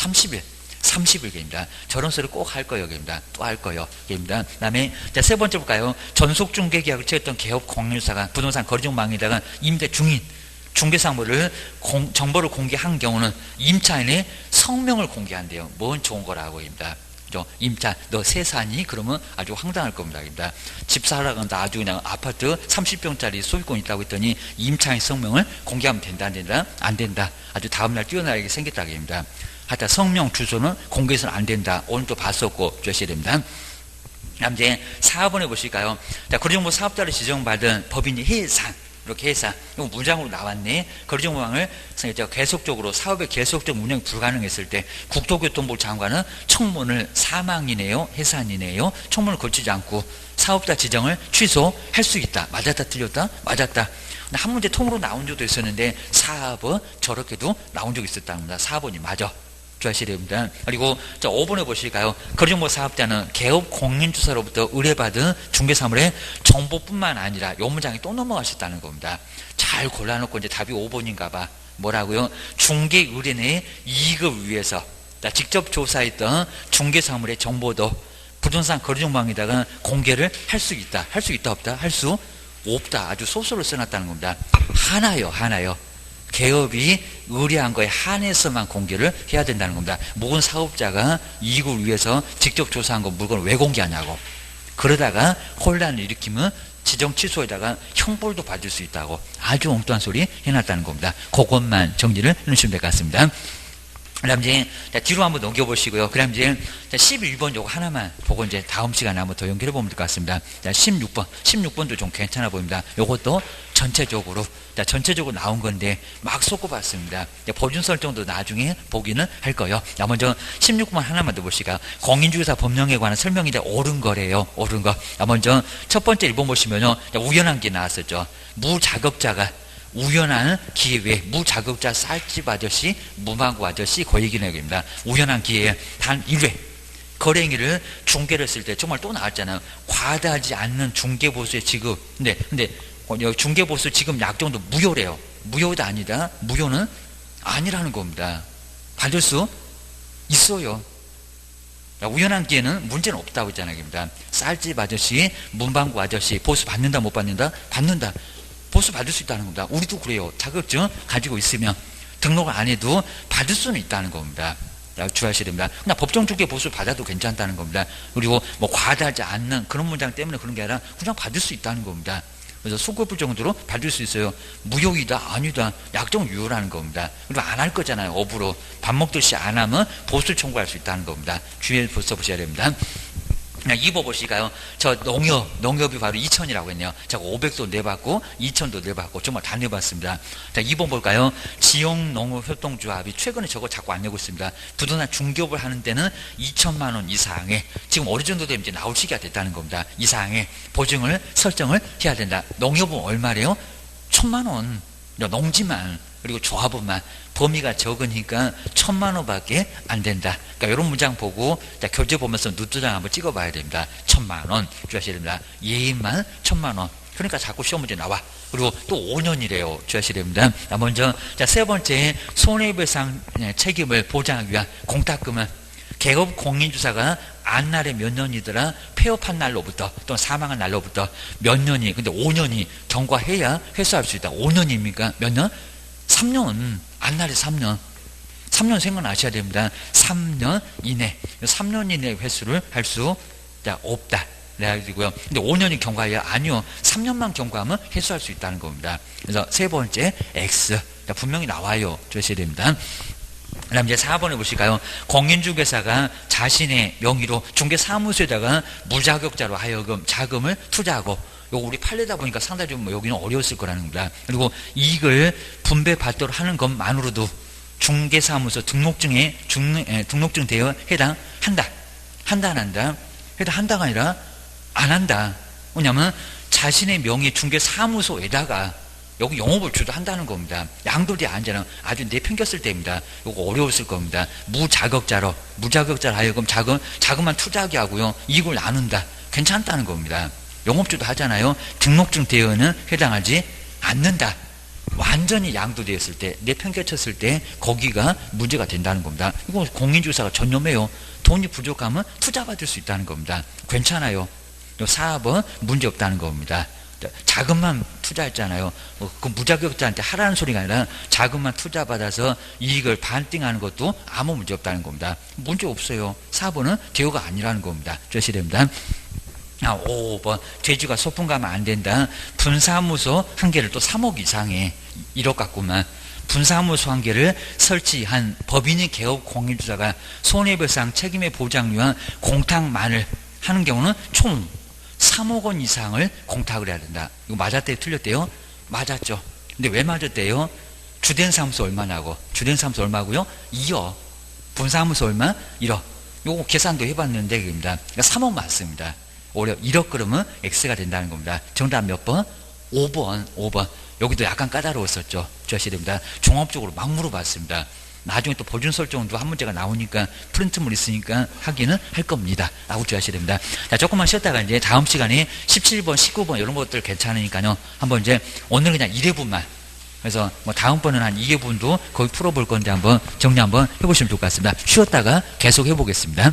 30일입니다. 저런 소리 꼭 할 거예요. 또 할 거예요. 입니다. 그 다음에 세 번째 볼까요? 전속중개계약을 체했던 개업 공인사가 부동산 거리정망에다가 임대 중인 중개사무를 정보를 공개한 경우는 임차인의 성명을 공개한대요. 뭔 좋은 거라고 입니다. 임차 너 새 사니? 그러면 아주 황당할 겁니다. 집 사라고 하면 아주 그냥 아파트 30평짜리 소유권 있다고 했더니 임차인 성명을 공개하면 된다 안 된다? 안 된다. 아주 다음날 뛰어나게 생겼다고 합니다. 하여튼 성명 주소는 공개해서는 안 된다. 오늘도 봤었고 주셔야 됩니다. 다음 이제 4번에 보실까요? 자, 거리정보 사업자를 지정받은 법인이 해상 이렇게 해서 이거 문장으로 나왔네. 거리정보망을 계속적으로 사업의 계속적 운영이 불가능했을 때 국토교통부 장관은 청문을 사망이네요, 해산이네요. 청문을 거치지 않고 사업자 지정을 취소할 수 있다. 맞았다, 틀렸다? 맞았다. 한 문제 통으로 나온 적도 있었는데 4번 저렇게도 나온 적이 있었다는 겁니다. 4번이 맞아. 주하셔야 됩니다. 그리고 5번에 보실까요? 거리정보 사업자는 개업 공인주사로부터 의뢰받은 중개사물의 정보뿐만 아니라 이 문장에 또 넘어가셨다는 겁니다. 잘 골라놓고 이제 답이 5번인가 봐. 뭐라고요? 중개 의뢰 내의 이익을 위해서 직접 조사했던 중개사물의 정보도 부동산 거리정보망에다가 공개를 할 수 있다. 할 수 있다 없다? 할 수 없다. 아주 소설을 써놨다는 겁니다. 하나요. 개업이 의뢰한 거에 한해서만 공개를 해야 된다는 겁니다. 모든 사업자가 이익을 위해서 직접 조사한 거 물건을 왜 공개하냐고. 그러다가 혼란을 일으키면 지정 취소에다가 형벌도 받을 수 있다고 아주 엉뚱한 소리 해놨다는 겁니다. 그것만 정리를 해주시면 될 것 같습니다. 그 다음 이제 뒤로 한번 넘겨보시고요. 그 다음 이제 11번 요거 하나만 보고 이제 다음 시간에 한번 더 연결해 보면 될 것 같습니다. 16번도 좀 괜찮아 보입니다. 요것도 전체적으로 나온 건데 막 섞어봤습니다. 보준 설정도 나중에 보기는 할 거예요. 먼저 16번 하나만 더 보시까. 공인중개사 법령에 관한 설명인데 옳은 거래요. 옳은 거. 먼저 첫 번째 1번 보시면요. 우연한 게 나왔었죠. 무자격자가 우연한 기회에 무자격자 쌀집 아저씨, 무망고 아저씨 그 얘기 내용입니다. 우연한 기회에 단 1회 거래행위를 중개를 했을 때 정말 또 나왔잖아요. 과다하지 않는 중개보수의 지급. 근데 중개보수 지급 약정도 무효래요. 무효도 아니다. 무효는 아니라는 겁니다. 받을 수 있어요. 우연한 기회는 문제는 없다고 했잖아요. 쌀집 아저씨, 문방구 아저씨 보수 받는다 못 받는다? 받는다. 보수 받을 수 있다는 겁니다. 우리도 그래요. 자격증 가지고 있으면 등록을 안 해도 받을 수는 있다는 겁니다. 주의하셔야 됩니다. 그냥 법정 중개 보수 받아도 괜찮다는 겁니다. 그리고 과다하지 않는 그런 문장 때문에 그런 게 아니라 그냥 받을 수 있다는 겁니다. 그래서 수급을 정도로 받을 수 있어요. 무효이다 아니다 약정 유효라는 겁니다. 그리고 안 할 거잖아요. 업으로 밥 먹듯이 안 하면 보수를 청구할 수 있다는 겁니다. 주의해서 보셔야 됩니다. 2번 보실까요? 저 농협이 바로 2천이라고 했네요. 제가 500도 내봤고 2천도 내봤고 정말 다 내봤습니다. 자, 2번 볼까요? 지역농업협동조합이 최근에 저거 자꾸 안 내고 있습니다. 부동산 중개업을 하는 데는 2천만 원 이상의 지금 어느 정도 되면 이제 나올 시기가 됐다는 겁니다. 이상의 보증을 설정을 해야 된다. 농협은 얼마래요? 1,000만 원. 농지만 그리고 조합원만 범위가 적으니까 1,000만 원밖에 안 된다. 그러니까 이런 문장 보고 교재 보면서 눈도장 한번 찍어봐야 됩니다. 1,000만 원 주셔야 됩니다. 예인만 1,000만 원. 그러니까 자꾸 시험 문제 나와. 그리고 또 5년이래요. 주의하셔야 됩니다. 자, 먼저, 자, 세 번째, 손해배상 책임을 보장하기 위한 공탁금은 개업 공인주사가 안 날에 몇 년이더라? 폐업한 날로부터 또는 사망한 날로부터 몇 년이, 근데 5년이 경과해야 회수할 수 있다. 5년입니까? 몇 년? 3년. 안 날에 3년. 3년 생각나셔야 됩니다. 3년 이내. 3년 이내 회수를 할 수 없다. 그래가지고요. 근데 5년이 경과해야 아니요. 3년만 경과하면 회수할 수 있다는 겁니다. 그래서 세 번째, X. 자, 분명히 나와요. 주셔야 됩니다. 그 다음 이제 4번에 보실까요? 공인중개사가 자신의 명의로 중개사무소에다가 무자격자로 하여금 자금을 투자하고, 요거 우리 판례다 보니까 상당히 좀 여기는 어려웠을 거라는 겁니다. 그리고 이익을 분배받도록 하는 것만으로도 중개사무소 등록증에 등록증 되어 해당한다. 한다, 안 한다? 해당한다가 아니라 안 한다. 왜냐하면 자신의 명의 중개사무소에다가 여기 영업을 주도한다는 겁니다. 양도리 안전은 아주 내팽겼을 때입니다. 이거 어려웠을 겁니다. 무자격자로 하여금 자금만 투자하게 하고요. 이익을 나눈다. 괜찮다는 겁니다. 영업주도 하잖아요. 등록증 대여는 해당하지 않는다. 완전히 양도되었을 때, 내팽개쳤을 때 거기가 문제가 된다는 겁니다. 이거 공인주사가 전념해요. 돈이 부족하면 투자받을 수 있다는 겁니다. 괜찮아요. 사업은 문제 없다는 겁니다. 자금만 투자했잖아요. 그 무자격자한테 하라는 소리가 아니라 자금만 투자받아서 이익을 반띵하는 것도 아무 문제 없다는 겁니다. 문제 없어요. 사업은 대여가 아니라는 겁니다. 주셔야 됩니다. 5번, 돼지가 소풍 가면 안 된다. 분사무소 한 개를 또 3억 이상의 1억 갖고만 분사무소 한 개를 설치한 법인이 개업 공인주사가 손해배상 책임의 보장 위한 공탁만을 하는 경우는 총 3억 원 이상을 공탁을 해야 된다. 이거 맞았대요? 틀렸대요? 맞았죠. 근데 왜 맞았대요? 주된 사무소 얼마냐고. 주된 사무소 얼마고요? 2억. 분사무소 얼마? 1억. 요거 계산도 해봤는데 그입니다. 그러니까 3억 맞습니다. 오히려 1억 그러면 X가 된다는 겁니다. 정답 몇 번? 5번. 여기도 약간 까다로웠었죠. 주셔야 됩니다. 종합적으로 막 물어봤습니다. 나중에 또 보준 설정도 한 문제가 나오니까 프린트물 있으니까 하기는 할 겁니다. 라고 주셔야 됩니다. 자, 조금만 쉬었다가 이제 다음 시간에 17번, 19번 이런 것들 괜찮으니까요. 한번 이제 오늘 그냥 1회분만. 그래서 뭐 다음번은 한 2회분도 거의 풀어볼 건데 한번 정리 한번 해보시면 좋을 것 같습니다. 쉬었다가 계속 해보겠습니다.